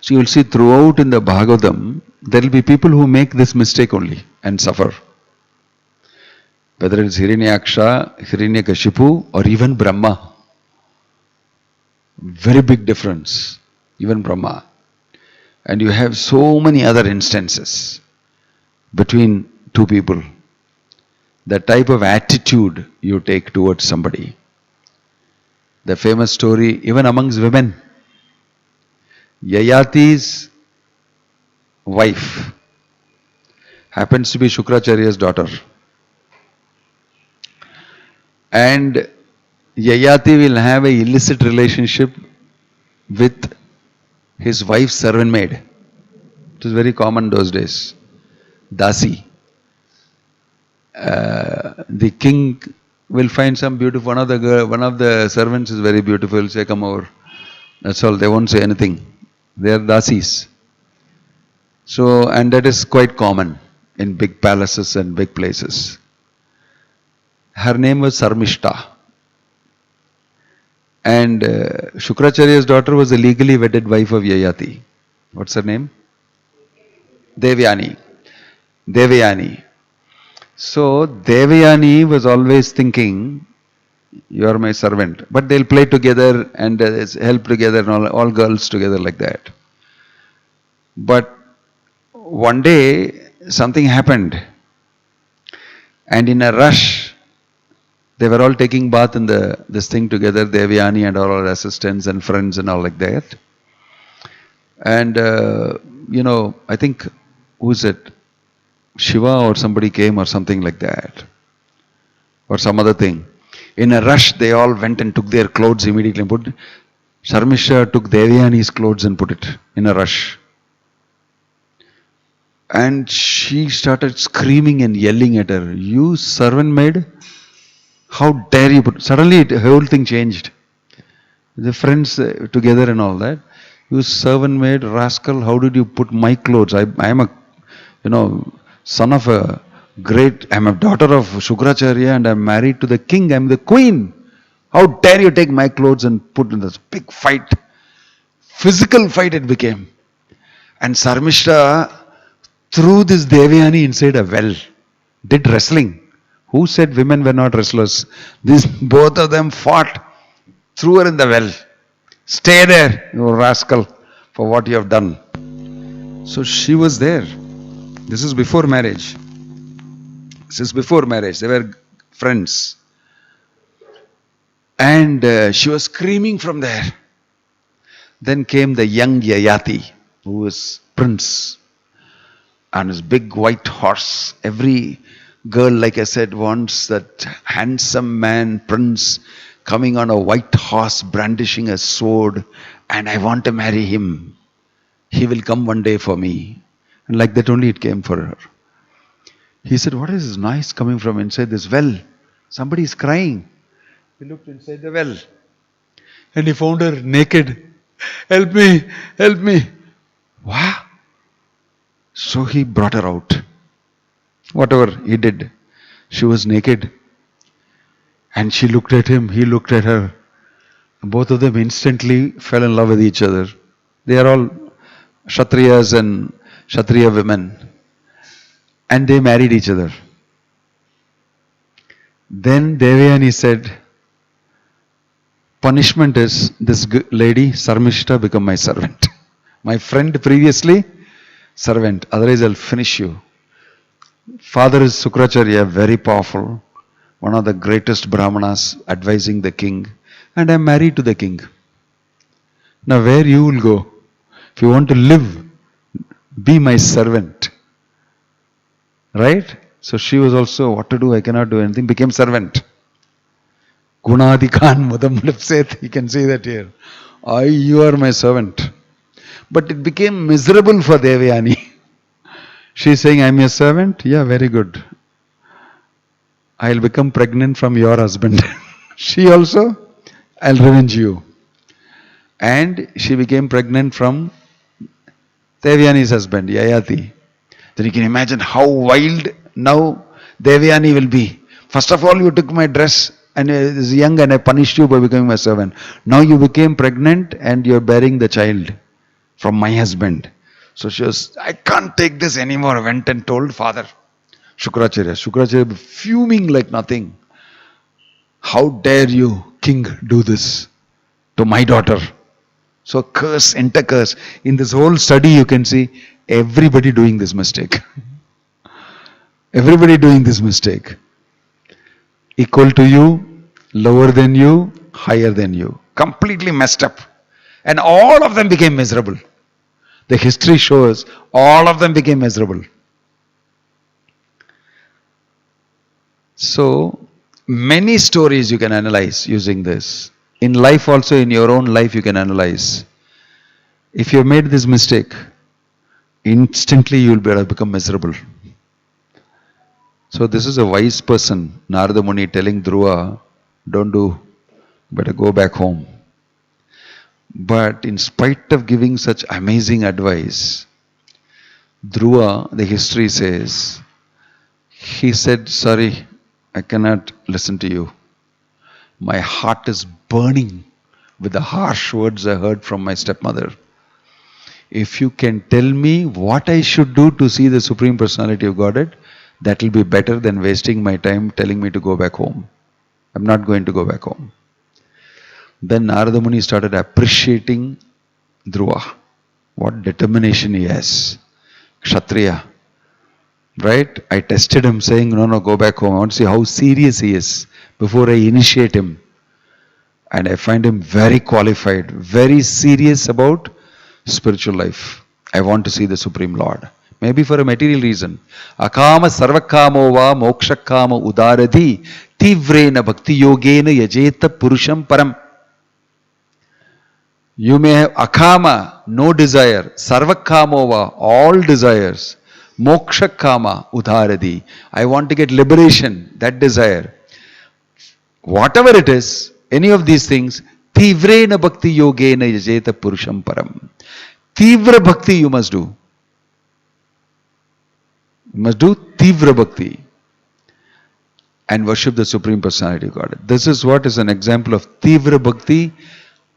So you will see throughout in the Bhagavatam, there will be people who make this mistake only and suffer. Whether it's Hiranyaksha, Hiranyakashipu, or even Brahma. Very big difference. Even Brahma. And you have so many other instances between two people. The type of attitude you take towards somebody. The famous story, even amongst women. Yayati's wife happens to be Shukracharya's daughter. And Yayati will have an illicit relationship with his wife's servant maid. It was very common those days. Dasi. The king will find some beautiful, one of the servants is very beautiful, say come over. That's all, they won't say anything. They are dasis. So, and that is quite common in big palaces and big places. Her name was Sarmishta. And Shukracharya's daughter was the legally wedded wife of Yayati. What's her name? Devayani. Devayani. So Devayani was always thinking, you are my servant. But they'll play together and help together and all girls together like that. But one day something happened. And in a rush, they were all taking bath in this thing together, Devyani and all our assistants and friends and all like that. And, I think, who's it? Shiva or somebody came or something like that. Or some other thing. In a rush, they all went and took their clothes immediately and put. Sharmisha took Devyani's clothes and put it in a rush. And she started screaming and yelling at her. You servant maid, how dare you put. Suddenly the whole thing changed. The friends together and all that. You servant maid, rascal, how did you put my clothes? I am a, son of a great, I am a daughter of Shukracharya and I am married to the king, I am the queen. How dare you take my clothes and put in this big fight. Physical fight it became. And Sarmishra threw this Devyani inside a well. Did wrestling. Who said women were not wrestlers? Both of them fought. Threw her in the well. Stay there, you rascal, for what you have done. So she was there. This is before marriage. They were friends. And she was screaming from there. Then came the young Yayati, who was prince, on his big white horse. Every girl, like I said, wants that handsome man, prince, coming on a white horse, brandishing a sword, and I want to marry him. He will come one day for me. And like that only it came for her. He said, what is this noise coming from inside this well? Somebody is crying. He looked inside the well. And he found her naked. Help me, help me. Wow. So he brought her out. Whatever he did, she was naked. And she looked at him, he looked at her. Both of them instantly fell in love with each other. They are all Kshatriyas and Kshatriya women. And they married each other. Then Devyani said, punishment is this lady, Sarmishta, become my servant. My friend previously, servant. Otherwise I'll finish you. Father is Shukracharya, very powerful. One of the greatest Brahmanas advising the king. And I'm married to the king. Now where you will go? If you want to live, be my servant. Right? So she was also, what to do? I cannot do anything. Became servant. Gunadikan Mudam Lipset. You can see that here. You are my servant. But it became miserable for Devyani. She is saying, I am your servant? Yeah, very good. I will become pregnant from your husband. She also, I will revenge you. And she became pregnant from Devyani's husband, Yayati. Then you can imagine how wild now Devyani will be. First of all, you took my dress and is young and I punished you by becoming my servant. Now you became pregnant and you are bearing the child from my husband. So she was, I can't take this anymore. Went and told father, Shukracharya. Shukracharya fuming like nothing. How dare you, king, do this to my daughter? So curse, enter curse. In this whole study you can see everybody doing this mistake. Everybody doing this mistake. Equal to you, lower than you, higher than you. Completely messed up. And all of them became miserable. The history shows all of them became miserable. So, many stories you can analyze using this. In life also, in your own life you can analyze. If you have made this mistake, instantly you will become miserable. So this is a wise person, Narada Muni, telling Dhruva, don't do, better go back home. But in spite of giving such amazing advice, Dhruva, the history says, he said, sorry, I cannot listen to you. My heart is burning with the harsh words I heard from my stepmother. If you can tell me what I should do to see the Supreme Personality of Godhead, that will be better than wasting my time telling me to go back home. I'm not going to go back home. Then Narada Muni started appreciating Dhruva. What determination he has. Kshatriya. Right? I tested him saying, no, go back home. I want to see how serious he is before I initiate him. And I find him very qualified, very serious about spiritual life. I want to see the Supreme Lord. Maybe for a material reason. Akama sarvakamo va mokshakama udaradi tivrena bhakti yogena yajeta purusham param. You may have akama, no desire, sarvakamova, all desires, mokshakama, udharadi. I want to get liberation, that desire. Whatever it is, any of these things, tivrena bhakti yogena yajeta purusham param. Tivra bhakti you must do. You must do tivra bhakti and worship the Supreme Personality of God. This is what is an example of tivra bhakti.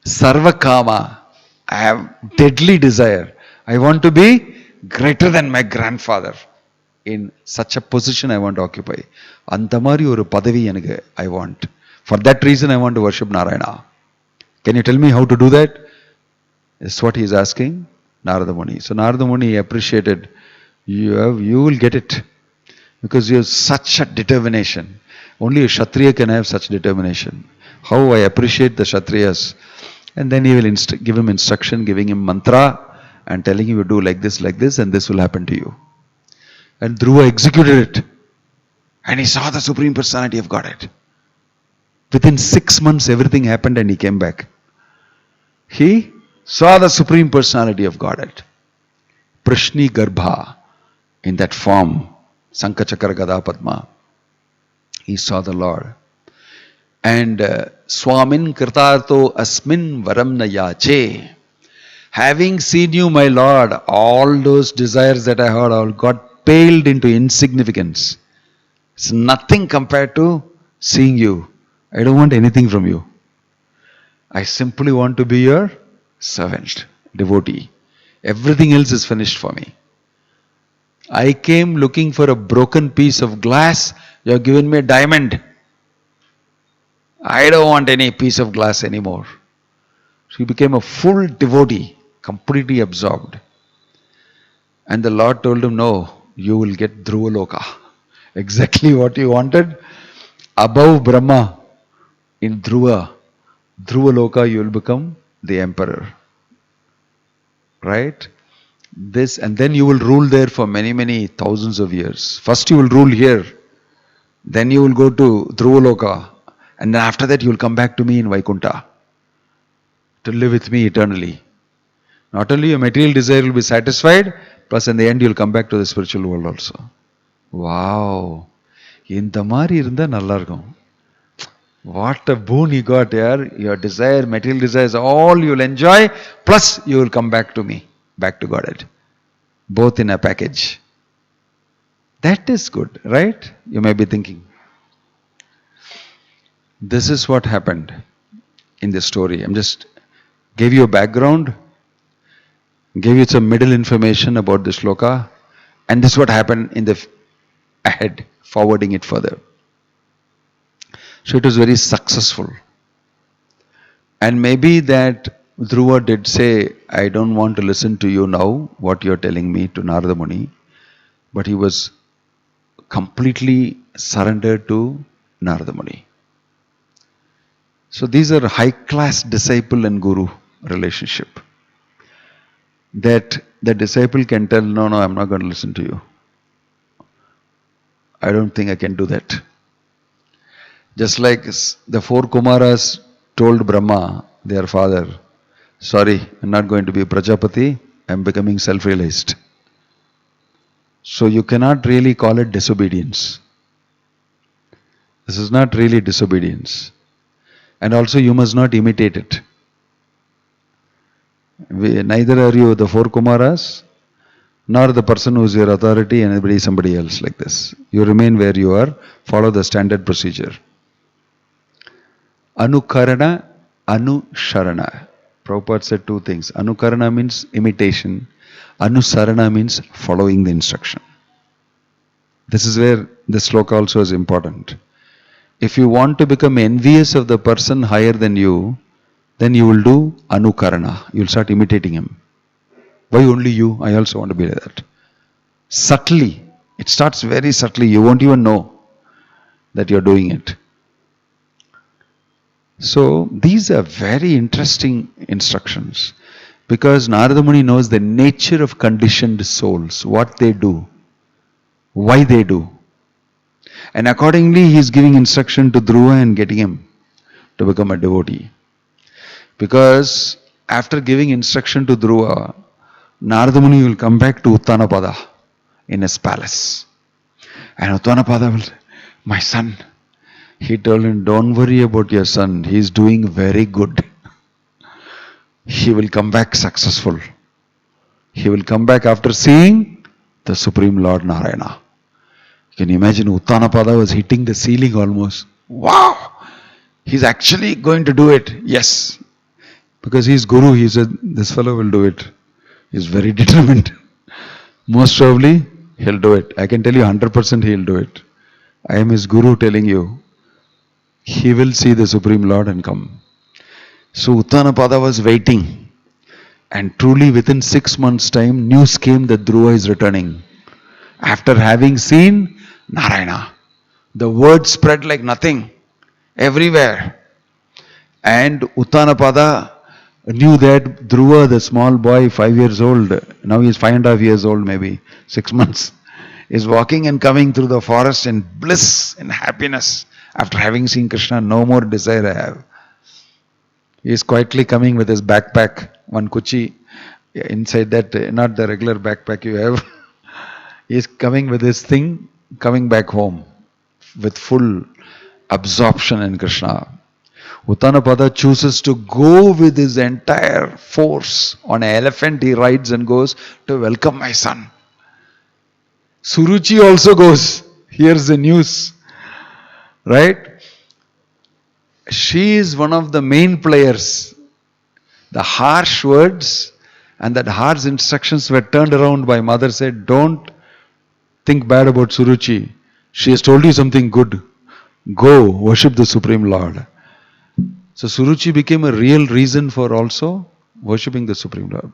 Sarvakama, I have deadly desire. I want to be greater than my grandfather. In such a position I want to occupy. Antamari oru padavi enaku I want. For that reason I want to worship Narayana. Can you tell me how to do that? That's what he is asking Narada Muni. So Narada Muni appreciated, you will get it. Because you have such a determination. Only a Kshatriya can have such determination. How I appreciate the Kshatriyas. And then he will give him instruction, giving him mantra and telling him you do like this, and this will happen to you. And Dhruva executed it. And he saw the Supreme Personality of Godhead. Within 6 months everything happened and he came back. He saw the Supreme Personality of Godhead. Prashni Garbha, in that form, Sankachakra Gada Padma. He saw the Lord. And Swamin Kritartho Asmin Varam Nayache. Having seen you, my Lord, all those desires that I had all got paled into insignificance. It's nothing compared to seeing you. I don't want anything from you. I simply want to be your servant, devotee. Everything else is finished for me. I came looking for a broken piece of glass. You have given me a diamond. I don't want any piece of glass anymore. So he became a full devotee, completely absorbed. And the Lord told him, no, you will get Dhruvaloka. Exactly what you wanted. Above Brahma, in Dhruvaloka, you will become the emperor. Right? This, and then you will rule there for many, many thousands of years. First you will rule here. Then you will go to Dhruvaloka. And then after that you will come back to me in Vaikuntha to live with me eternally. Not only your material desire will be satisfied, plus in the end you will come back to the spiritual world also. Wow! Indha mari irundha nalla irukum. What a boon he got here. Your desire, material desires, all you will enjoy, plus you will come back to me, back to Godhead. Both in a package. That is good, right? You may be thinking. This is what happened in this story. I'm just gave you a background, gave you some middle information about this shloka, and this is what happened in the ahead, forwarding it further. So it was very successful. And maybe that Dhruva did say, I don't want to listen to you now, what you're telling me, to Narada Muni. But he was completely surrendered to Narada Muni. So these are high-class disciple and guru relationship. That the disciple can tell, no, I'm not going to listen to you. I don't think I can do that. Just like the 4 Kumaras told Brahma, their father, sorry, I'm not going to be Prajapati, I'm becoming self-realized. So you cannot really call it disobedience. This is not really disobedience. And also you must not imitate it. Neither are you the 4 Kumaras, nor the person who is your authority and somebody else like this. You remain where you are, follow the standard procedure. Anukarana, Anusharana. Prabhupada said 2 things. Anukarana means imitation. Anusarana means following the instruction. This is where this sloka also is important. If you want to become envious of the person higher than you, then you will do anukarana. You will start imitating him. Why only you? I also want to be like that. Subtly It starts very subtly. You won't even know that you're doing it. So these are very interesting instructions, because Narada Muni knows the nature of conditioned souls, what they do, why they do. And accordingly, he is giving instruction to Dhruva and getting him to become a devotee. Because after giving instruction to Dhruva, Narada Muni will come back to Uttanapada in his palace. And Uttanapada will say, my son, he told him, don't worry about your son, he is doing very good. He will come back successful. He will come back after seeing the Supreme Lord Narayana. Can you imagine? Uttanapada was hitting the ceiling almost. Wow! He's actually going to do it. Yes. Because he's Guru, he said, this fellow will do it. He's very determined. Most probably, he'll do it. I can tell you 100% he'll do it. I am his Guru telling you, he will see the Supreme Lord and come. So Uttanapada was waiting. And truly within 6 months' time, news came that Dhruva is returning. After having seen Narayana, the word spread like nothing everywhere. And Uttanapada knew that Dhruva, the small boy, 5 years old, now he is 5.5 years old, maybe 6 months, is walking and coming through the forest in bliss and happiness. After having seen Krishna, no more desire I have. He is quietly coming with his backpack, one kuchi, inside that, not the regular backpack you have. He is coming with his thing, coming back home with full absorption in Krishna. Uttanapada chooses to go with his entire force. On an elephant he rides and goes to welcome my son. Suruchi also goes, hears the news. Right? She is one of the main players. The harsh words and that harsh instructions were turned around by mother, said, don't think bad about Suruchi. She has told you something good. Go worship the Supreme Lord. So Suruchi became a real reason for also worshipping the Supreme Lord.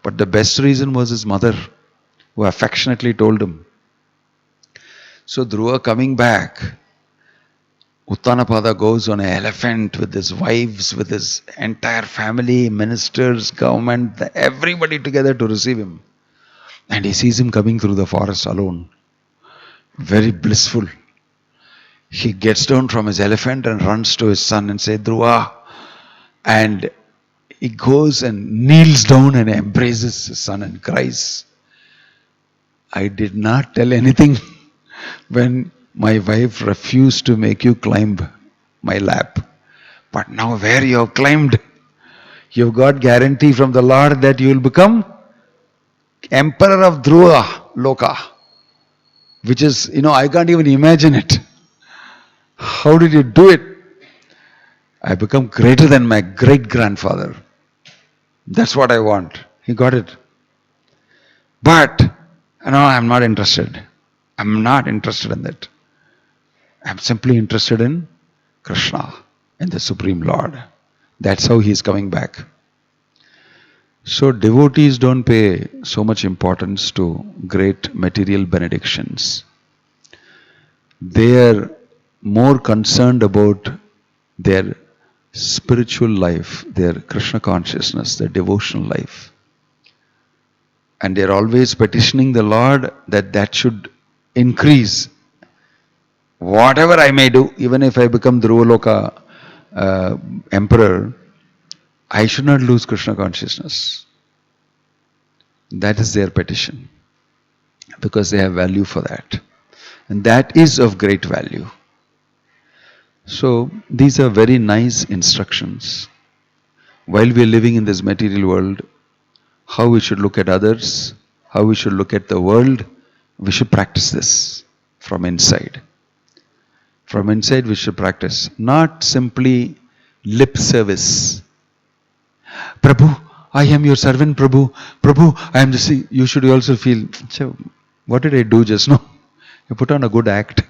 But the best reason was his mother, who affectionately told him. So Dhruva coming back, Uttanapada goes on an elephant with his wives, with his entire family, ministers, government, everybody together to receive him. And he sees him coming through the forest alone. Very blissful. He gets down from his elephant and runs to his son and says, Dhruva. And he goes and kneels down and embraces his son and cries, I did not tell anything when my wife refused to make you climb my lap. But now where you have climbed, you've got guarantee from the Lord that you will become Emperor of Dhruva Loka. Which is, I can't even imagine it. How did you do it? I become greater than my great-grandfather. That's what I want. He got it. But, no, I'm not interested. I'm not interested in that. I'm simply interested in Krishna and the Supreme Lord. That's how he is coming back. So devotees don't pay so much importance to great material benedictions. They are more concerned about their spiritual life, their Krishna consciousness, their devotional life. And they are always petitioning the Lord that should increase. Whatever I may do, even if I become Dhruvaloka emperor, I should not lose Krishna consciousness. That is their petition. Because they have value for that. And that is of great value. So, these are very nice instructions. While we are living in this material world, how we should look at others, how we should look at the world, we should practice this from inside. From inside we should practice, not simply lip service. Prabhu, I am your servant, Prabhu. Prabhu, I am just. You should also feel, what did I do just now? I put on a good act.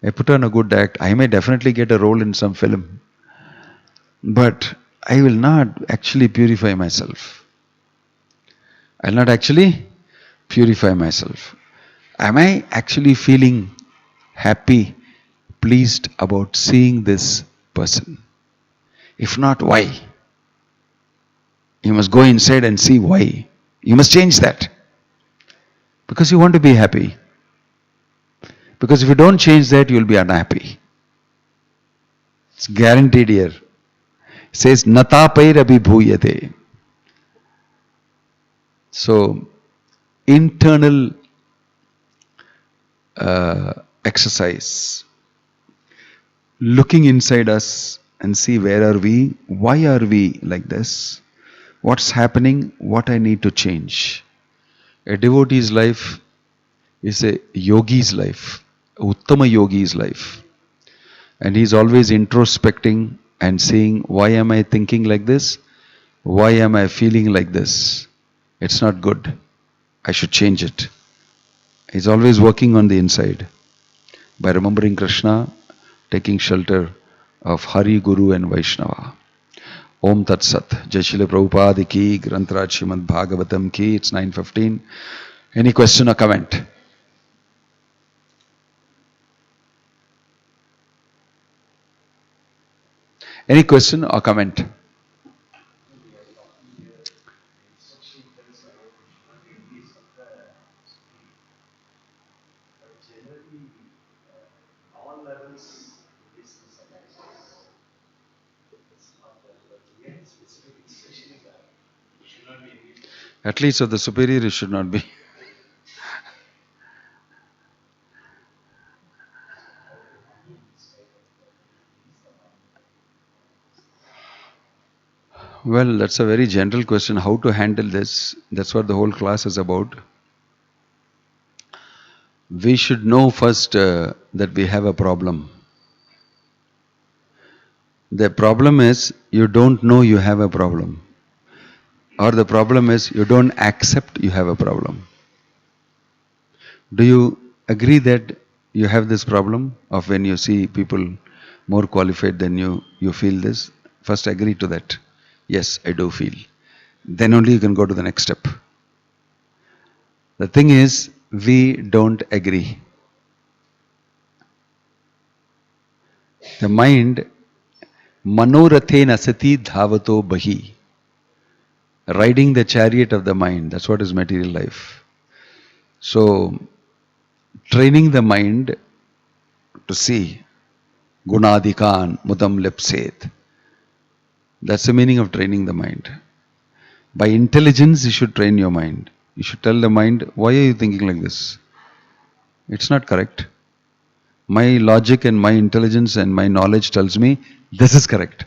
I may definitely get a role in some film. But I will not actually purify myself. I will not actually purify myself. Am I actually feeling happy, pleased about seeing this person? If not, why? You must go inside and see why. You must change that. Because you want to be happy. Because if you don't change that, you will be unhappy. It's guaranteed here. It says, Natapair abhibhuyate. So, internal exercise. Looking inside us and see where are we, why are we like this, what's happening, what I need to change. A devotee's life is a yogi's life, a Uttama yogi's life. And he's always introspecting and seeing, why am I thinking like this? Why am I feeling like this? It's not good. I should change it. He's always working on the inside by remembering Krishna, taking shelter of Hari, Guru and Vaishnava. Om Tat Sat. Jai Srila Prabhupada ki, Grantaraj Srimad Bhagavatam ki. It's 9:15. Any question or comment? Any question or comment? At least of the superior it should not be. Well, that's a very general question. How to handle this? That's what the whole class is about. We should know first that we have a problem. The problem is you don't know you have a problem. Or the problem is you don't accept you have a problem. Do you agree that you have this problem of when you see people more qualified than you feel this? First agree to that. Yes, I do feel. Then only you can go to the next step. The thing is, we don't agree. The mind, manorathena sati dhavato bahi. Riding the chariot of the mind, that's what is material life. So, training the mind to see gunadikan mudam lipset. That's the meaning of training the mind. By intelligence, you should train your mind. You should tell the mind, why are you thinking like this? It's not correct. My logic and my intelligence and my knowledge tells me this is correct.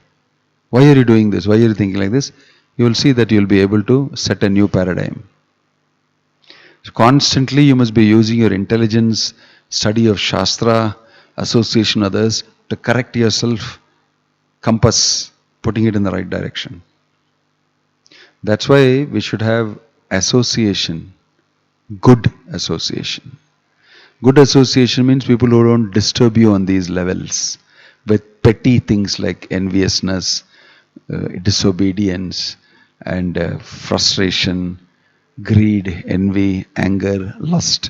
Why are you doing this? Why are you thinking like this? You will see that you will be able to set a new paradigm. So constantly you must be using your intelligence, study of Shastra, association with others to correct yourself, compass, putting it in the right direction. That's why we should have association, good association. Good association means people who don't disturb you on these levels with petty things like enviousness, disobedience, and frustration, greed, envy, anger, lust.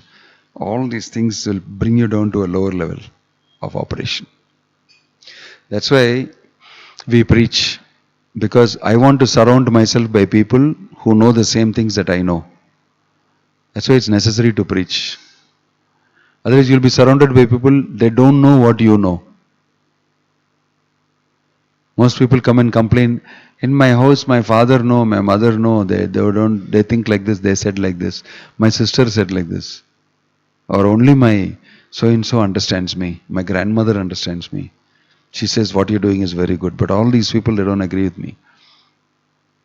All these things will bring you down to a lower level of operation. That's why we preach, because I want to surround myself by people who know the same things that I know. That's why it's necessary to preach. Otherwise, you'll be surrounded by people, they don't know what you know. Most people come and complain, in my house, my father know, my mother know, they think like this, they said like this. My sister said like this. Or only my so-and-so understands me. My grandmother understands me. She says what you're doing is very good. But all these people, they don't agree with me.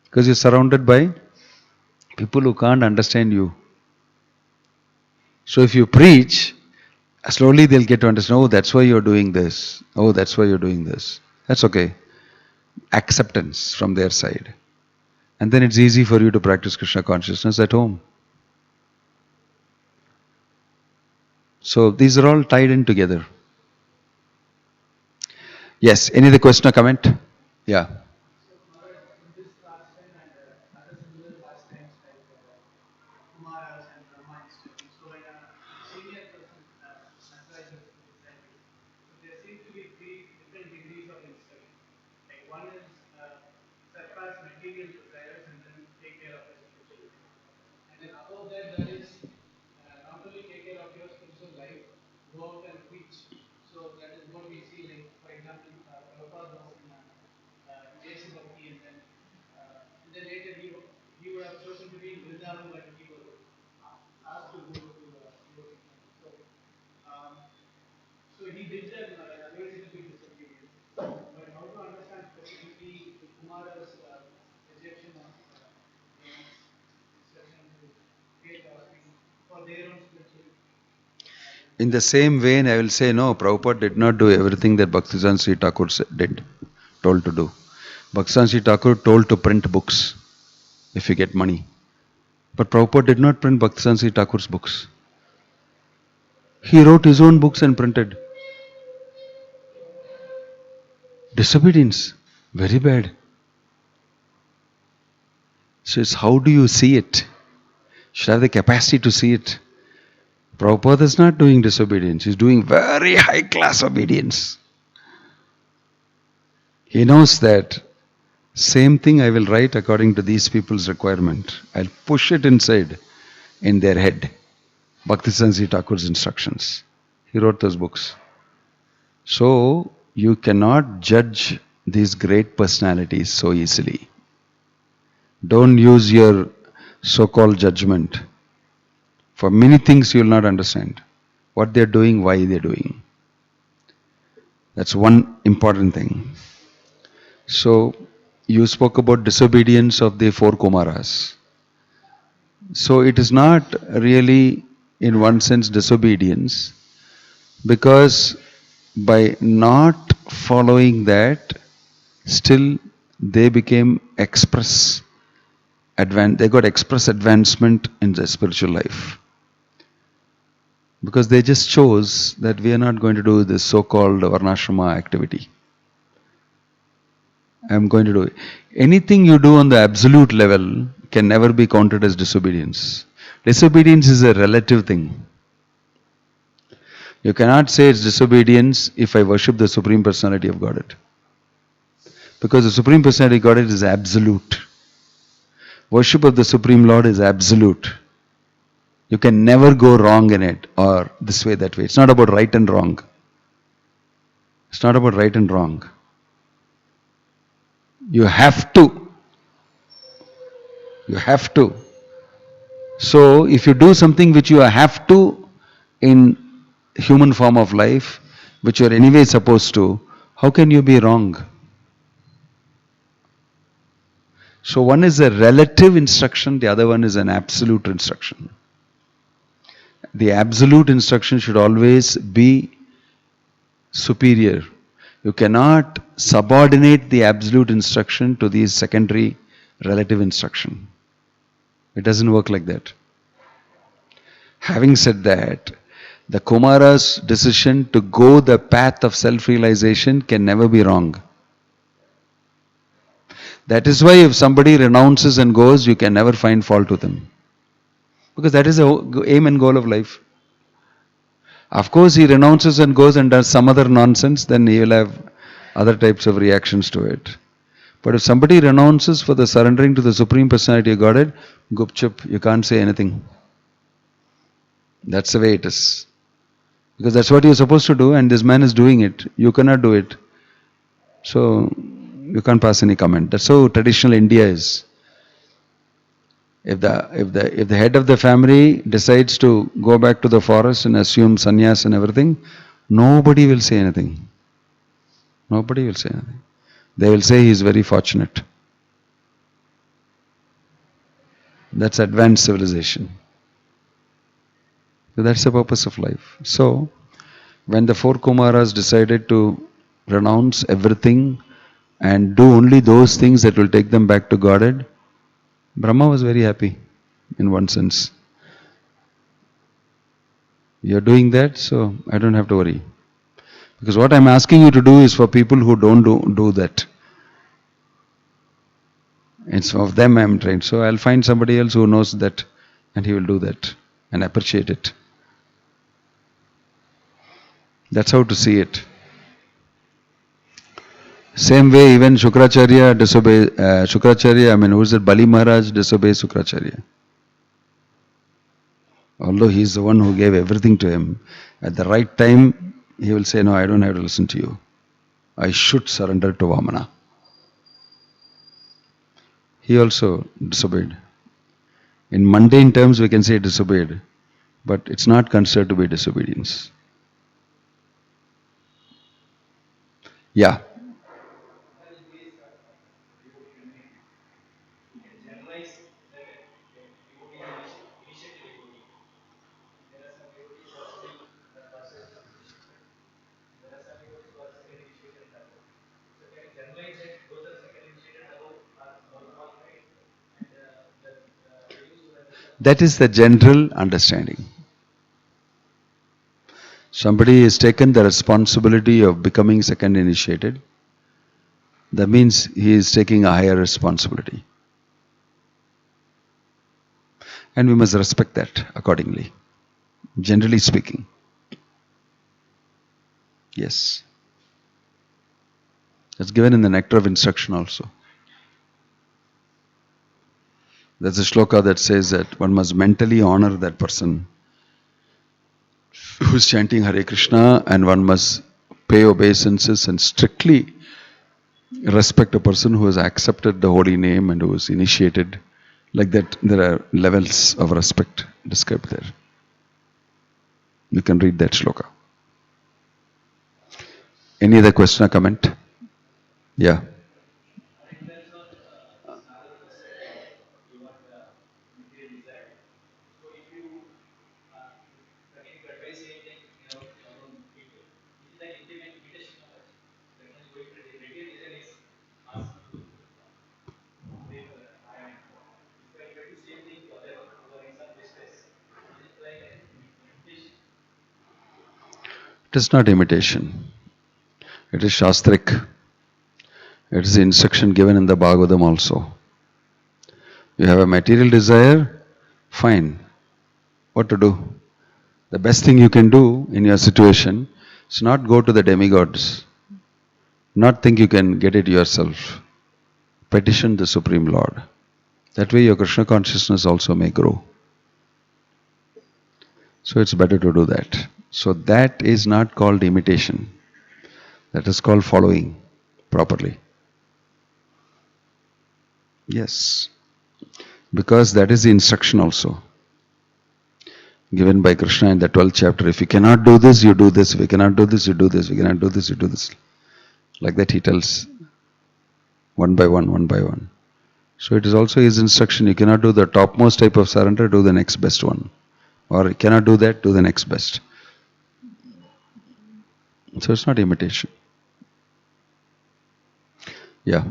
Because you're surrounded by people who can't understand you. So if you preach, slowly they'll get to understand, oh, that's why you're doing this. Oh, that's why you're doing this. That's okay. Acceptance from their side. And then it's easy for you to practice Krishna consciousness at home. So these are all tied in together. Yes, any other question or comment? Yeah. material desires and then take care of your spiritual life. And then above that, there is not only take care of your spiritual life, go out and preach. So that is what we see, like, for example, Prabhupada was in Desi Bhakti, and then later he would have chosen to be in Vrindavan, but he was asked to go to Devotee Camp. Um, so he did that basically disobedience. But how to understand specifically the Kumara's rejection of instruction to create offering for their own spiritual. In the same vein, I will say no, Prabhupada did not do everything that Bhaktisiddhanta Sri Thakur told to do. Bhaktisiddhanta Sri Thakur told to print books if you get money. But Prabhupada did not print Bhaktisiddhanta Sri Thakur's books. He wrote his own books and printed. Disobedience, very bad. So it's how do you see it? You should have the capacity to see it. Prabhupada is not doing disobedience, he's doing very high class obedience. He knows that same thing I will write according to these people's requirement. I'll push it inside in their head. Bhaktisiddhanta Sri Thakur's instructions. He wrote those books. So you cannot judge these great personalities so easily. Don't use your so-called judgment. For many things you will not understand. What they're doing, why they're doing. That's one important thing. So, you spoke about disobedience of the four Kumaras. So, it is not really, in one sense, disobedience, because by not following that, still they became they got express advancement in their spiritual life. Because they just chose that we are not going to do this so-called Varnashrama activity. I am going to do it. Anything you do on the absolute level can never be counted as disobedience. Disobedience is a relative thing. You cannot say it's disobedience if I worship the Supreme Personality of Godhead. Because the Supreme Personality of Godhead is absolute. Worship of the Supreme Lord is absolute. You can never go wrong in it, or this way, that way. It's not about right and wrong. It's not about right and wrong. You have to. You have to. So, if you do something which you have to in human form of life, which you are anyway supposed to, how can you be wrong? So, one is a relative instruction, the other one is an absolute instruction. The absolute instruction should always be superior. You cannot subordinate the absolute instruction to the secondary relative instruction. It doesn't work like that. Having said that, the Kumara's decision to go the path of self-realization can never be wrong. That is why if somebody renounces and goes, you can never find fault with him. Because that is the aim and goal of life. Of course, he renounces and goes and does some other nonsense, then he will have other types of reactions to it. But if somebody renounces for the surrendering to the Supreme Personality of Godhead, gupchup, you can't say anything. That's the way it is. Because that's what you're supposed to do, and this man is doing it. You cannot do it. So, you can't pass any comment. That's how traditional India is. If the head of the family decides to go back to the forest and assume sannyas and everything, nobody will say anything. Nobody will say anything. They will say he is very fortunate. That's advanced civilization. So that's the purpose of life. So, when the four Kumaras decided to renounce everything and do only those things that will take them back to Godhead, Brahma was very happy, in one sense. You're doing that, so I don't have to worry. Because what I'm asking you to do is for people who don't do that. It's of them I'm trained. So I'll find somebody else who knows that, and he will do that and appreciate it. That's how to see it. Same way, even Shukracharya disobey, who is it? Bali Maharaj disobeys Shukracharya. Although he is the one who gave everything to him, at the right time, he will say, no, I don't have to listen to you. I should surrender to Vamana. He also disobeyed. In mundane terms, we can say disobeyed, but it's not considered to be disobedience. Yeah. That is the general understanding. Somebody has taken the responsibility of becoming second initiated. That means he is taking a higher responsibility. And we must respect that accordingly, generally speaking. Yes. It's given in the Nectar of Instruction also. There's a shloka that says that one must mentally honor that person who is chanting Hare Krishna, and one must pay obeisances and strictly respect a person who has accepted the holy name and who is initiated. Like that, there are levels of respect described there. You can read that shloka. Any other question or comment? Yeah. It is not imitation. It is Shastric. It is the instruction given in the Bhagavatam also. You have a material desire, fine. What to do? The best thing you can do in your situation is not go to the demigods, not think you can get it yourself. Petition the Supreme Lord. That way your Krishna consciousness also may grow. So it's better to do that. So that is not called imitation. That is called following properly. Yes. Because that is the instruction also given by Krishna in the 12th chapter. If you cannot do this, you do this. If you cannot do this, you do this. If you cannot do this, you do this. Like that he tells one by one, one by one. So it is also his instruction. You cannot do the topmost type of surrender, do the next best one. Or you cannot do that, do the next best. So it's not imitation. Yeah.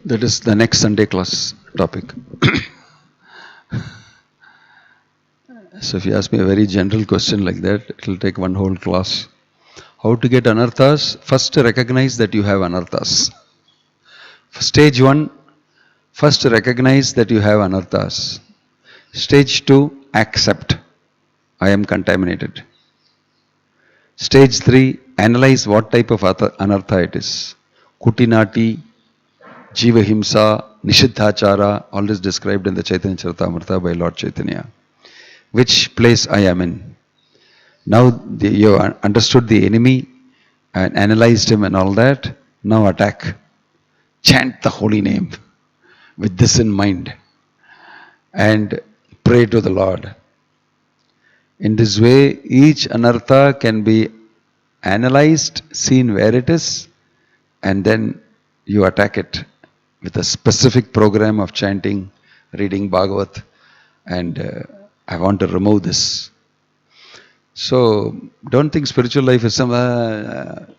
That is the next Sunday class topic. So if you ask me a very general question like that, it will take one whole class. How to get anarthas? First recognize that you have anarthas. Stage 1, first recognize that you have anarthas. Stage 2, accept. I am contaminated. Stage 3, analyze what type of anartha it is. Kutinati, Jiva Himsa, Nishiddhachara, all this described in the Chaitanya Charitamrita by Lord Chaitanya. Which place I am in. Now you understood the enemy and analyzed him and all that. Now attack. Chant the holy name with this in mind and pray to the Lord. In this way, each anartha can be analyzed, seen where it is, and then you attack it with a specific program of chanting, reading Bhagavat, and I want to remove this. So don't think spiritual life is some,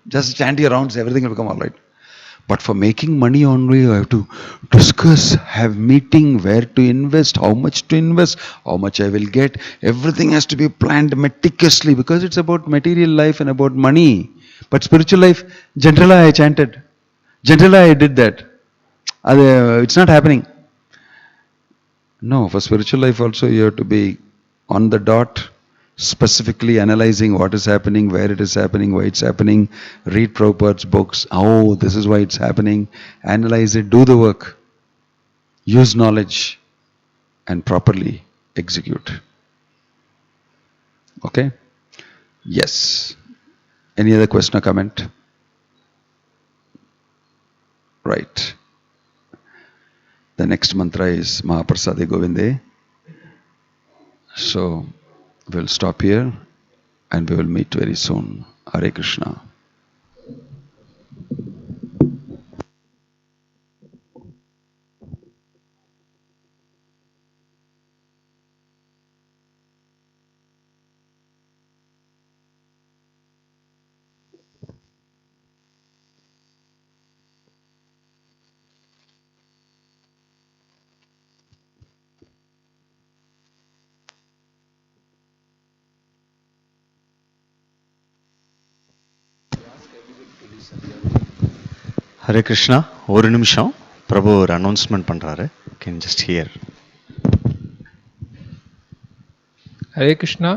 just chant your rounds, everything will become all right. But for making money only, you have to discuss, have meeting, where to invest, how much to invest, how much I will get. Everything has to be planned meticulously because it's about material life and about money. But spiritual life, generally I chanted. Generally I did that. It's not happening. No, for spiritual life also you have to be on the dot, specifically analyzing what is happening, where it is happening, why it's happening, read Prabhupada's books, oh, this is why it's happening, analyze it, do the work, use knowledge and properly execute. Okay? Yes. Any other question or comment? Right. The next mantra is Mahaprasade Govinde. So we'll stop here and we will meet very soon. Hare Krishna. Hare Krishna. ஒரு நிமிஷம், பிரபு ஒரு announcement பண்றாரு. Can just here. Hare Krishna.